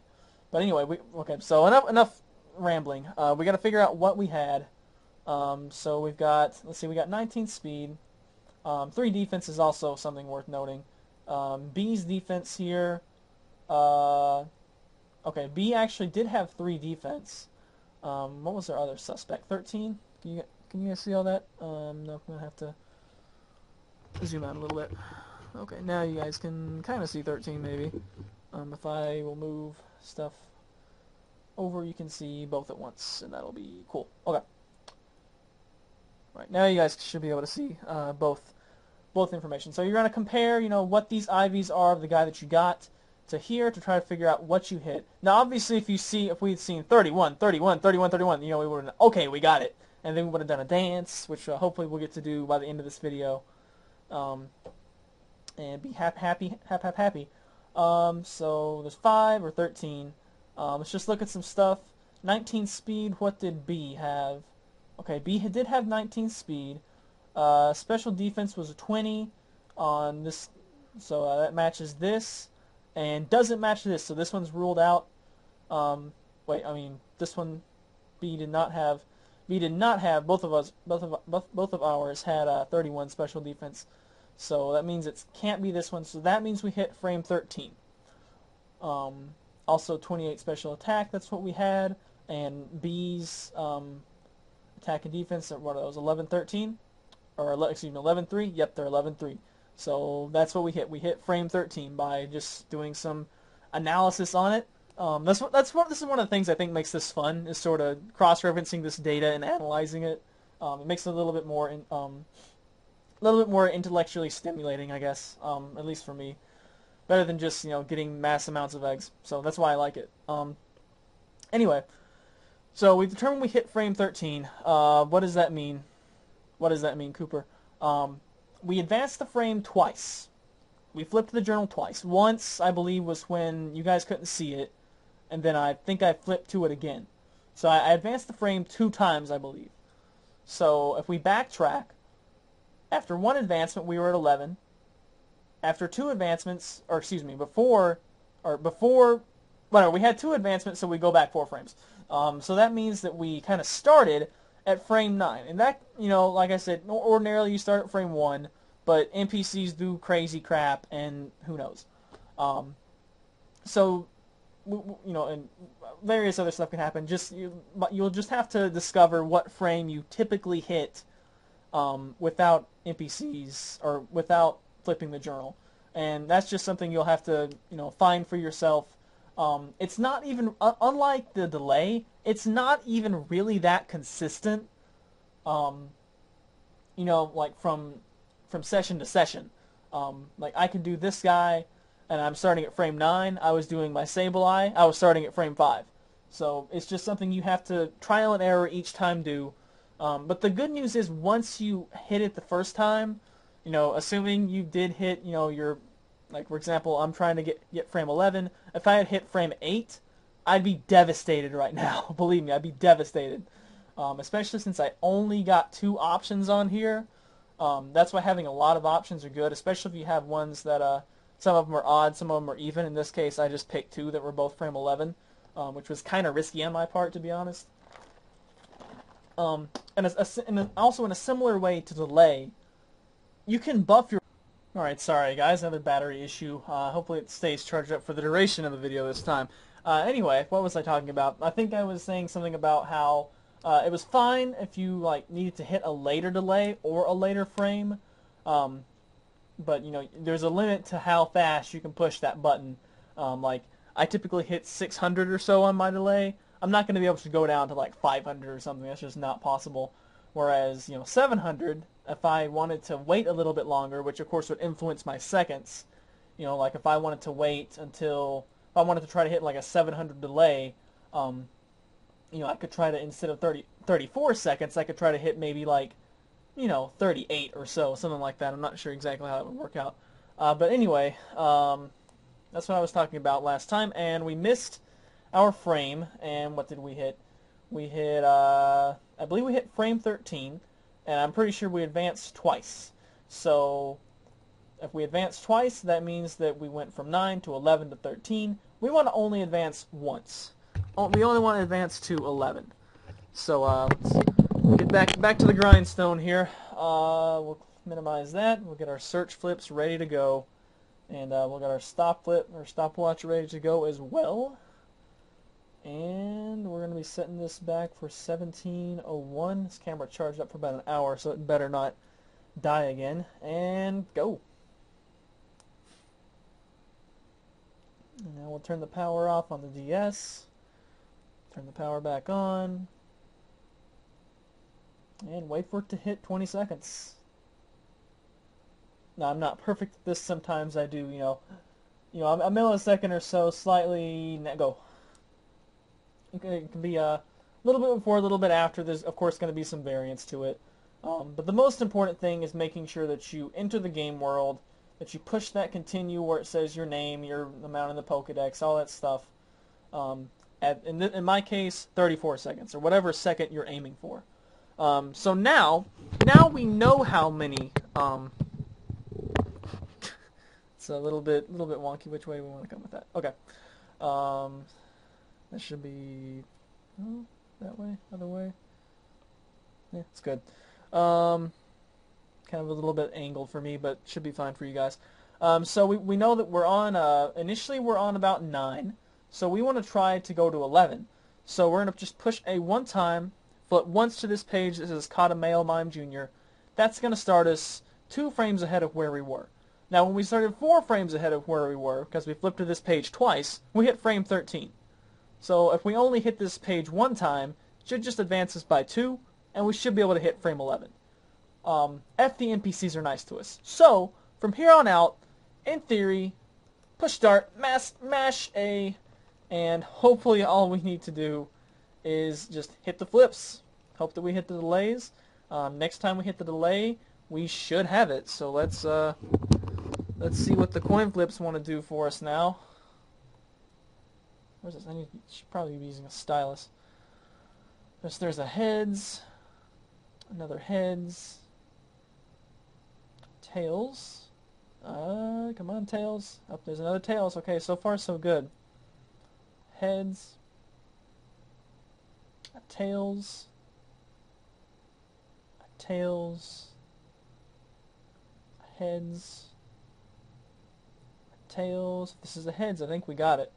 Speaker 1: But anyway, so enough rambling. We got to figure out what we had. So we got 19 speed. 3 defense is also something worth noting. B's defense here. Okay, B actually did have 3 defense. What was our other suspect? 13? Can you guys see all that? No, I'm going to have to zoom out a little bit. Okay, now you guys can kind of see 13 maybe. If I will move stuff over, you can see both at once, and that'll be cool. Okay. Right, now you guys should be able to see both information. So you're going to compare, what these IVs are of the guy that you got to here to try to figure out what you hit. Now, obviously, if we'd seen 31, 31, 31, 31, we would have, okay, we got it. And then we would have done a dance, which hopefully we'll get to do by the end of this video. And be happy. So there's 5 or 13. Let's just look at some stuff. 19 speed, what did B have? Okay, B did have 19 speed. Special defense was a 20 on this, so that matches this, and doesn't match this, so this one's ruled out. This one B did not have. Both of ours had 31 special defense, so that means it can't be this one. So that means we hit frame 13. Also 28 special attack. That's what we had, and B's attack and defense. What are those? 11, 13, or 11, 3. Yep, they're 11, 3. So that's what we hit. We hit frame 13 by just doing some analysis on it. This is one of the things I think makes this fun, is sort of cross-referencing this data and analyzing it. It makes it a little bit more intellectually stimulating, I guess. At least for me, better than just getting mass amounts of eggs. So that's why I like it. Anyway, so we determined we hit frame 13. What does that mean? What does that mean, Kooper? We advanced the frame twice. We flipped the journal twice. Once, I believe, was when you guys couldn't see it, and then I think I flipped to it again. So I advanced the frame 2 times, I believe. So if we backtrack, after 1 advancement, we were at 11. After 2 advancements, before, we had 2 advancements, so we go back 4 frames. So that means that we kind of started at frame 9. And that, like I said, ordinarily you start at frame 1, but NPCs do crazy crap, and who knows. And various other stuff can happen. You'll just have to discover what frame you typically hit without NPCs, or without flipping the journal. And that's just something you'll have to, find for yourself. It's not even, unlike the delay, it's not even really that consistent, like from session to session. Like, I can do this guy, and I'm starting at frame 9. I was doing my Sableye. I was starting at frame 5. So it's just something you have to trial and error each time do. But the good news is, once you hit it the first time, assuming you did hit, your, like, for example, I'm trying to get frame 11. If I had hit frame 8, I'd be devastated right now. Believe me, I'd be devastated. Especially since I only got 2 options on here. That's why having a lot of options are good, especially if you have ones that, some of them are odd, some of them are even. In this case, I just picked 2 that were both frame 11, which was kind of risky on my part, to be honest. And also in a similar way to delay, you can buff your... Alright, sorry guys, another battery issue. Hopefully it stays charged up for the duration of the video this time. Anyway, what was I talking about? I think I was saying something about how it was fine if you needed to hit a later delay or a later frame, but there's a limit to how fast you can push that button. I typically hit 600 or so on my delay. I'm not going to be able to go down to 500 or something. That's just not possible. Whereas 700, if I wanted to wait a little bit longer, which of course would influence my seconds, if I wanted to wait until, if I wanted to try to hit a 700 delay, I could try to, instead of 34 seconds, I could try to hit maybe 38 or so, something like that. I'm not sure exactly how that would work out. But anyway, that's what I was talking about last time, and we missed our frame, and what did we hit? We hit, I believe we hit frame 13, and I'm pretty sure we advanced twice. So, if we advanced twice, that means that we went from 9 to 11 to 13. We want to only advance once. We only want to advance to 11. So, let's get back to the grindstone here. We'll minimize that. We'll get our search flips ready to go. And we'll get our stopwatch ready to go as well. And we're going to be setting this back for 17:01. This camera charged up for about an hour, so it better not die again. And go. And now we'll turn the power off on the DS. Turn the power back on. And wait for it to hit 20 seconds. Now, I'm not perfect at this. Sometimes I do, a millisecond or so, slightly, go. It can be a little bit before, a little bit after. There's, of course, going to be some variance to it. But the most important thing is making sure that you enter the game world, that you push that continue where it says your name, your amount in the Pokedex, all that stuff. In my case, 34 seconds, or whatever second you're aiming for. So now we know how many... It's a little bit wonky which way we want to come with that. Okay. That should be that way, other way. Yeah, it's good. Kind of a little bit angled for me, but should be fine for you guys. So we know that we're on, initially we're on about 9. So we want to try to go to 11. So we're going to just push a one time, flip once to this page that says Katameo Mime Jr. That's going to start us 2 frames ahead of where we were. Now when we started 4 frames ahead of where we were, because we flipped to this page twice, we hit frame 13. So if we only hit this page one time, it should just advance us by 2, and we should be able to hit frame 11. FD NPCs are nice to us. So, from here on out, in theory, push start, mash A, and hopefully all we need to do is just hit the flips. Hope that we hit the delays. Next time we hit the delay, we should have it. So let's see what the coin flips want to do for us now. Where's this? I should probably be using a stylus. There's a heads, another heads, tails. Come on, tails. Oh, there's another tails. Okay, so far so good. Heads, tails, tails, heads, tails. If this is the heads, I think we got it.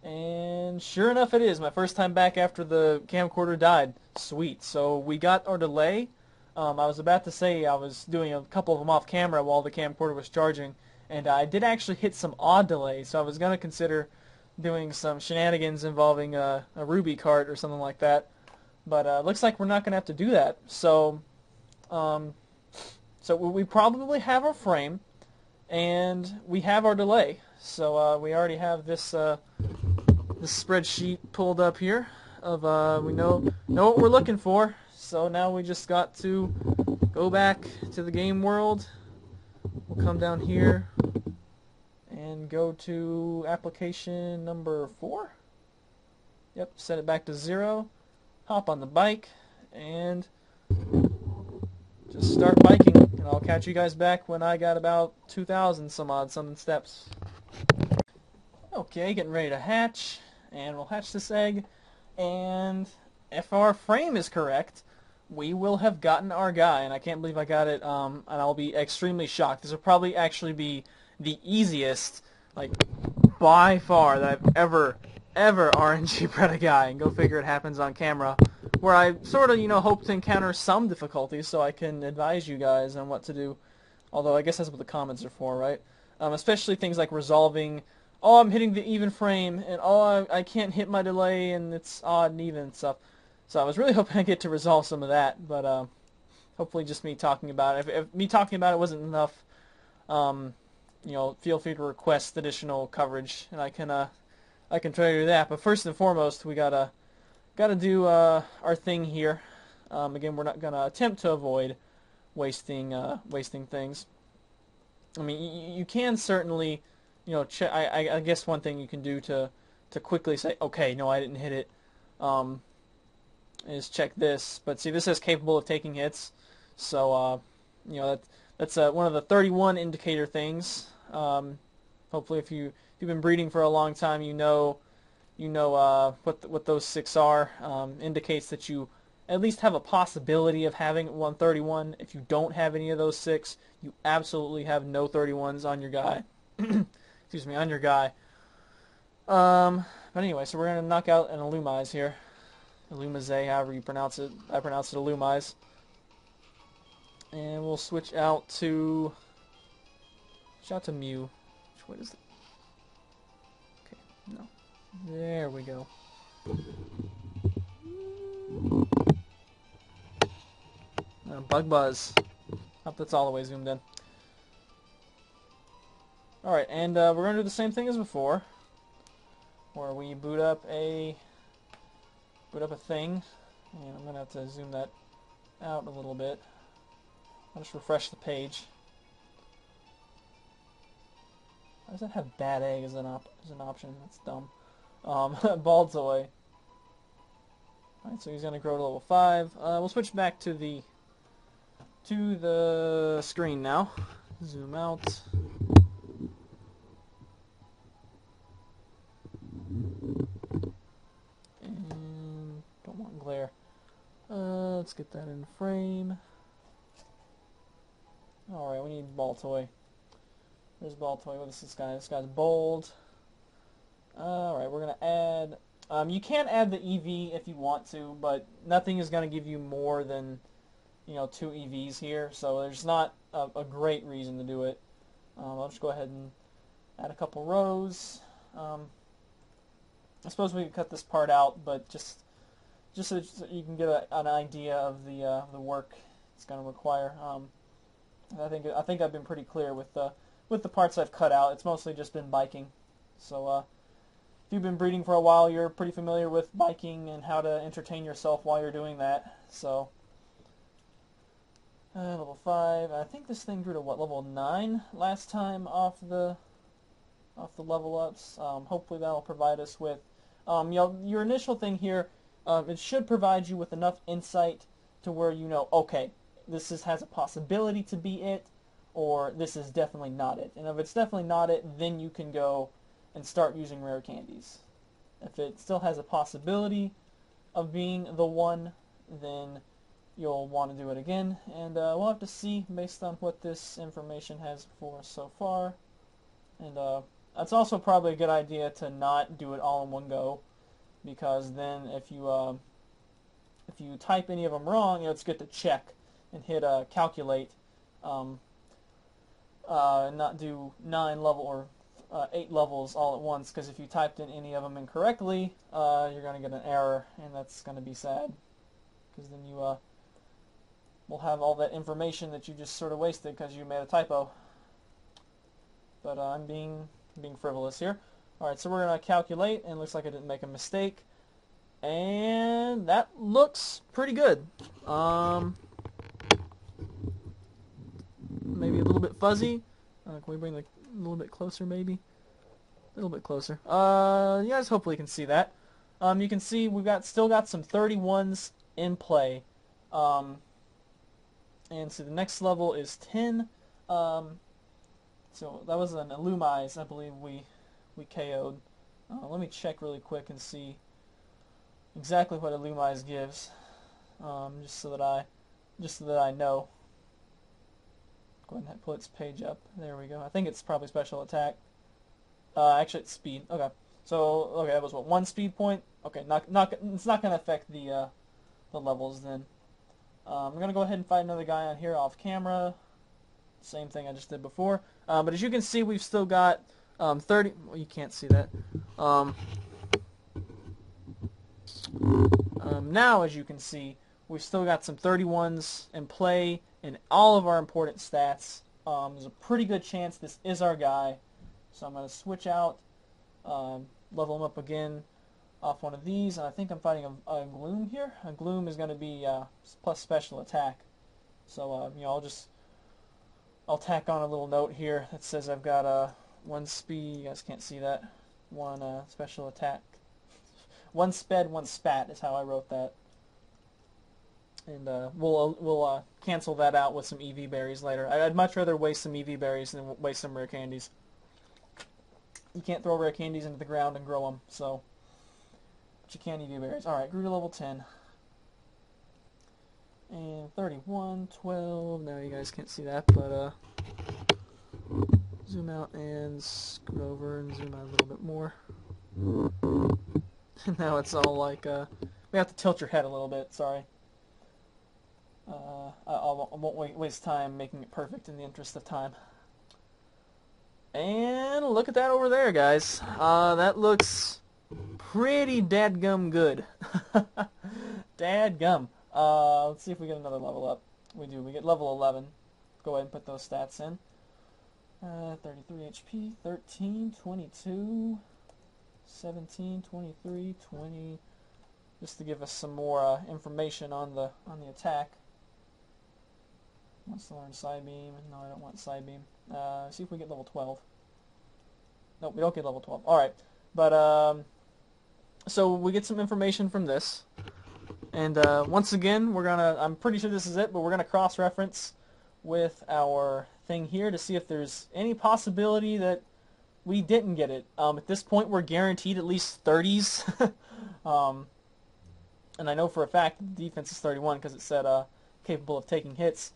Speaker 1: And sure enough it is. My first time back after the camcorder died. Sweet. So we got our delay. I was about to say I was doing a couple of them off camera while the camcorder was charging, and I did actually hit some odd delays, so I was going to consider doing some shenanigans involving a Ruby cart or something like that. But looks like we're not going to have to do that. So we probably have our frame, and we have our delay. So we already have this this spreadsheet pulled up here of we know what we're looking for. So now we just got to go back to the game world. We'll come down here and go to application number 4. Yep, set it back to 0. Hop on the bike and just start biking. And I'll catch you guys back when I got about 2,000 some odd something steps. Okay, getting ready to hatch, and we'll hatch this egg, and if our frame is correct, we will have gotten our guy, and I can't believe I got it, and I'll be extremely shocked. This will probably actually be the easiest, like, by far, that I've ever RNG bred a guy, and go figure it happens on camera, where I sort of, hope to encounter some difficulties so I can advise you guys on what to do. Although I guess that's what the comments are for, right? Especially things like resolving, oh, I'm hitting the even frame, and oh, I can't hit my delay, and it's odd and even and stuff. So I was really hoping I get to resolve some of that, but hopefully just me talking about it. If me talking about it wasn't enough, feel free to request additional coverage, and I can try to do that. But first and foremost, we gotta do our thing here. Again, we're not gonna attempt to avoid wasting things. I mean, you can certainly, check. I guess one thing you can do to quickly say, okay, no, I didn't hit it, is check this. But see, this is capable of taking hits, so that's one of the 31 indicator things. Hopefully, if you've been breeding for a long time, you know what those 6 are. Indicates that you at least have a possibility of having 131. If you don't have any of those 6, you absolutely have no 31s on your guy. Excuse me, on your guy. But anyway, so we're going to knock out an Illumise here. Illumise, however you pronounce it. I pronounce it Illumise. And we'll switch out to Mew. Which way is it? Okay, no. There we go. Bug Buzz. Hope that's all the way zoomed in. Alright, and we're going to do the same thing as before, where we boot up a thing, and I'm going to have to zoom that out a little bit. I'll just refresh the page. Why does that have bad egg as an option? That's dumb. Ball toy. Alright, so he's going to grow to level 5. We'll switch back to the screen now. Zoom out. And don't want glare. Let's get that in frame. Alright, we need ball toy. There's ball toy. What is this guy? This guy's bold. Alright, we're going to add... you can add the EV if you want to, but nothing is going to give you more than 2 EVs here, so there's not a great reason to do it. I'll just go ahead and add a couple rows. I suppose we could cut this part out, but just so you can get an idea of the work it's going to require. I think I've been pretty clear with the parts I've cut out. It's mostly just been biking. So if you've been breeding for a while, you're pretty familiar with biking and how to entertain yourself while you're doing that. So level 5. I think this thing grew to what, level 9 last time off the level ups. Hopefully that'll provide us with your initial thing here. It should provide you with enough insight to where okay, this has a possibility to be it, or this is definitely not it. And if it's definitely not it, then you can go and start using rare candies. If it still has a possibility of being the one, then you'll want to do it again, and we'll have to see based on what this information has for us so far. And that's also probably a good idea to not do it all in one go, because then if you type any of them wrong, it's good to check and hit calculate, and not do 9 level or 8 levels all at once, because if you typed in any of them incorrectly, you're going to get an error, and that's going to be sad, because then you will have all that information that you just sort of wasted because you made a typo. But I'm being frivolous here. Alright, so we're going to calculate, and it looks like I didn't make a mistake. And that looks pretty good. Maybe a little bit fuzzy. Can we bring a little bit closer, maybe? A little bit closer. You guys hopefully can see that. You can see we've still got some 31s in play. And so the next level is 10. So that was an Illumise, I believe we KO'd. Let me check really quick and see exactly what Illumise gives, just so that I know. Go ahead and pull its page up. There we go. I think it's probably special attack. Actually, it's speed. Okay. So okay, that was what, 1 speed point. Okay, it's not gonna affect the levels then. I'm gonna go ahead and fight another guy on here off camera. Same thing I just did before. But as you can see, we've still got 30. Well, you can't see that. Now, as you can see, we've still got some 31s in play in all of our important stats. There's a pretty good chance this is our guy. So I'm going to switch out, level him up again off one of these. And I think I'm fighting a Gloom here. A Gloom is going to be plus special attack. So, you know, I'll tack on a little note here that says I've got 1 speed. You guys can't see that. 1 special attack. 1 sped, 1 spat is how I wrote that. And we'll cancel that out with some EV berries later. I'd much rather waste some EV berries than waste some rare candies. You can't throw rare candies into the ground and grow them, so but you can EV berries. All right, grew to level 10. And 31, 12. Now you guys can't see that, but zoom out and scoot over and zoom out a little bit more. Now it's all like we have to tilt your head a little bit. Sorry. I won't waste time making it perfect in the interest of time. And look at that over there, guys. That looks pretty dadgum good. Dadgum. Let's see if we get another level up. We do. We get level 11. Go ahead and put those stats in. 33 HP, 13, 22, 17, 23, 20. Just to give us some more information on the attack. Wants to learn Psybeam. No, I don't want Psybeam. See if we get level 12. Nope, we don't get level 12. Alright. But, so we get some information from this. And, once again, I'm pretty sure this is it, but we're gonna cross-reference with our thing here to see if there's any possibility that we didn't get it. At this point, we're guaranteed at least 30s. And I know for a fact the defense is 31 because it said capable of taking hits.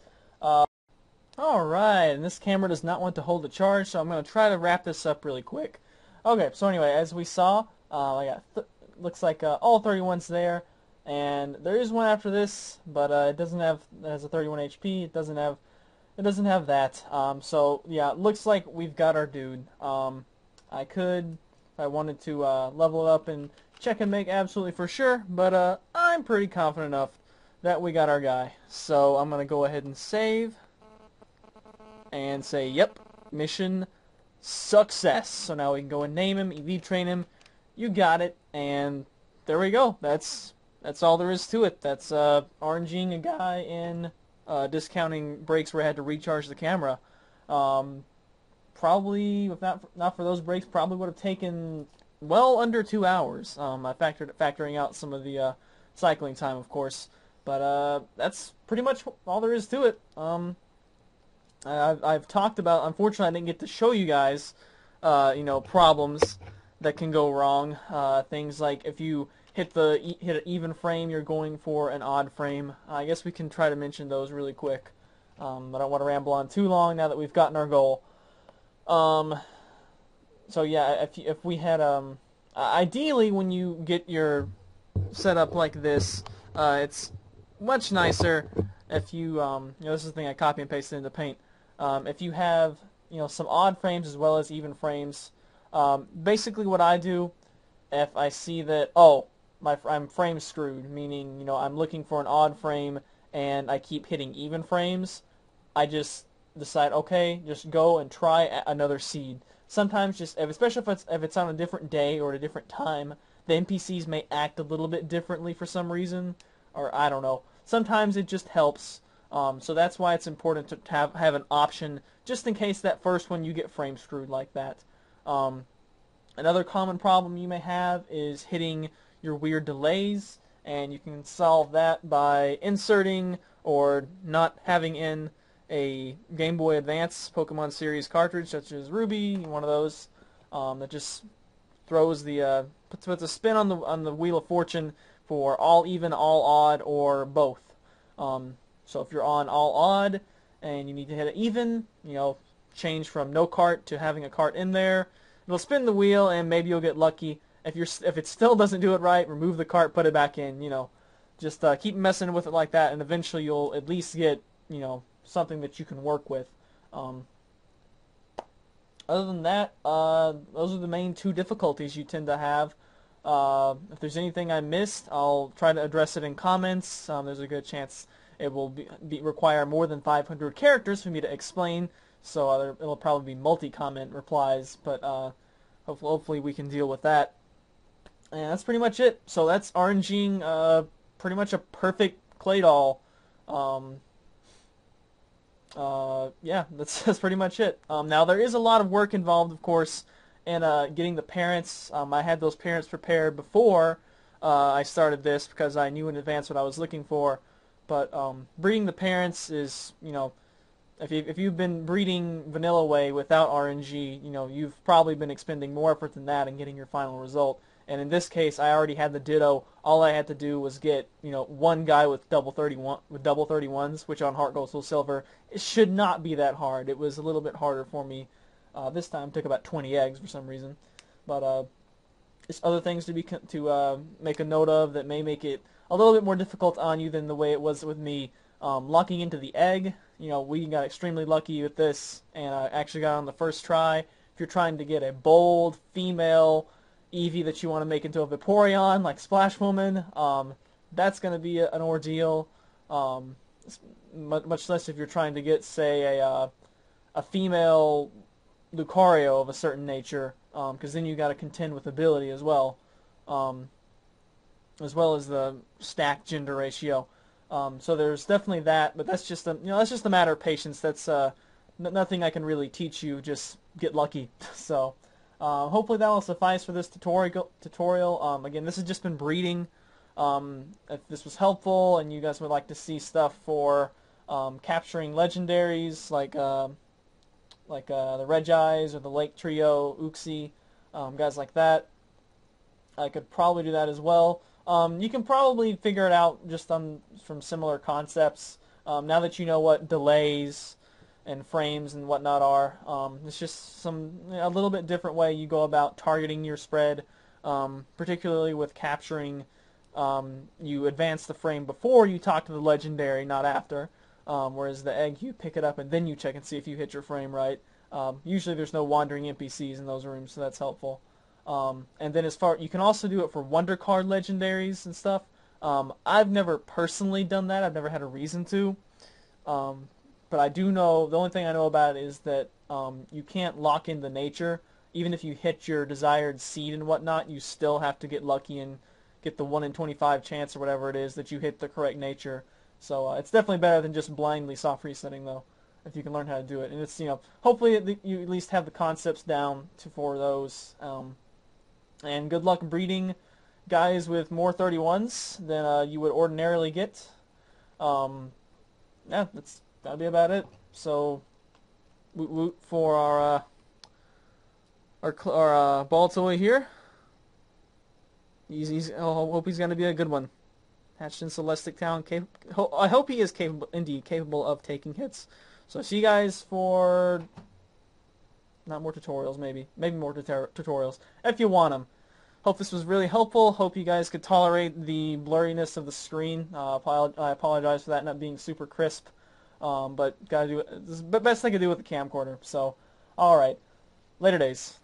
Speaker 1: Alright, and this camera does not want to hold the charge, so I'm going to try to wrap this up really quick. Okay, so anyway, as we saw, I got looks like all 31's there, and there is one after this, but it has a 31 HP. It doesn't have that. So yeah, it looks like we've got our dude. I could, if I wanted to, level it up and check and make absolutely for sure, but I'm pretty confident enough that we got our guy. So I'm gonna go ahead and save and say, yep, mission success. So now we can go and name him, EV train him. You got it, and there we go. That's all there is to it. That's RNGing a guy in discounting breaks where I had to recharge the camera. Probably, if not for those breaks, probably would have taken well under 2 hours. I factoring out some of the cycling time, of course. But that's pretty much all there is to it. I've talked about, unfortunately I didn't get to show you guys, you know, problems that can go wrong. Things like if you hit an even frame, you're going for an odd frame. I guess we can try to mention those really quick. I don't want to ramble on too long now that we've gotten our goal. So yeah, if we had, ideally when you get your setup like this, it's much nicer if you, you know, this is the thing I copy and pasted into Paint. If you have, you know, some odd frames as well as even frames, basically what I do, if I see that, oh, I'm frame screwed, meaning, you know, I'm looking for an odd frame and I keep hitting even frames, I just decide, okay, just go and try another seed. Sometimes especially if it's on a different day or at a different time, the NPCs may act a little bit differently for some reason, or I don't know. Sometimes it just helps. So that's why it's important to have an option, just in case that first one you get frame screwed like that. Another common problem you may have is hitting your weird delays, and you can solve that by inserting or not having in a Game Boy Advance Pokemon series cartridge, such as Ruby, one of those, that just throws the puts a spin on the Wheel of Fortune, for all even, all odd, or both. So if you're on all odd and you need to hit it even, change from no cart to having a cart in there. It'll spin the wheel and maybe you'll get lucky. If it still doesn't do it right, remove the cart, put it back in. Just keep messing with it like that, and eventually you'll at least get something that you can work with. Other than that, those are the main two difficulties you tend to have. If there's anything I missed, I'll try to address it in comments. There's a good chance it will require more than 500 characters for me to explain, so it'll probably be multi-comment replies, but hopefully we can deal with that. And that's pretty much it. So that's RNGing pretty much a perfect clay doll. Yeah, that's pretty much it. Now there is a lot of work involved, of course, in getting the parents. I had those parents prepared before I started this because I knew in advance what I was looking for. But breeding the parents is, if you've been breeding vanilla way without RNG, you've probably been expending more effort than that in getting your final result. And in this case, I already had the Ditto. All I had to do was get, one guy with double 31s, which on Heart Gold Soul Silver, it should not be that hard. It was a little bit harder for me. This time it took about 20 eggs for some reason. But there's other things to make a note of that may make it a little bit more difficult on you than the way it was with me. Locking into the egg, we got extremely lucky with this, and I actually got on the first try. If you're trying to get a bold female Eevee that you want to make into a Vaporeon, like Splash Woman, that's going to be an ordeal. Much less if you're trying to get, say, a female Lucario of a certain nature, because then you got to contend with ability as well as the stack gender ratio. So there's definitely that, but that's just a matter of patience. That's nothing I can really teach you. Just get lucky. So. Hopefully that will suffice for this tutorial. Again, this has just been breeding. If this was helpful and you guys would like to see stuff for capturing legendaries like the Regis or the Lake Trio, Uxie, guys like that, I could probably do that as well. You can probably figure it out just from similar concepts. Now that you know what delays and frames and whatnot are. It's just a little bit different way you go about targeting your spread, particularly with capturing. You advance the frame before you talk to the legendary, not after. Whereas the egg, you pick it up and then you check and see if you hit your frame right. Usually there's no wandering NPCs in those rooms, so that's helpful. And then you can also do it for Wonder Card legendaries and stuff. I've never personally done that. I've never had a reason to. But I do know, the only thing I know about it is that you can't lock in the nature. Even if you hit your desired seed and whatnot, you still have to get lucky and get the 1 in 25 chance or whatever it is that you hit the correct nature. So it's definitely better than just blindly soft resetting, though, if you can learn how to do it. And it's, hopefully you at least have the concepts down for those. And good luck breeding guys with more 31s than you would ordinarily get. Yeah, that'll be about it. So, woot woot for our ball toy here. I hope he's going to be a good one. Hatched in Celestic Town. I hope he is capable of taking hits. So see you guys for not more tutorials, maybe more tutorials if you want them. Hope this was really helpful. Hope you guys could tolerate the blurriness of the screen. I apologize for that not being super crisp. But gotta do it. This is the best I can do with the camcorder. So, all right, later days.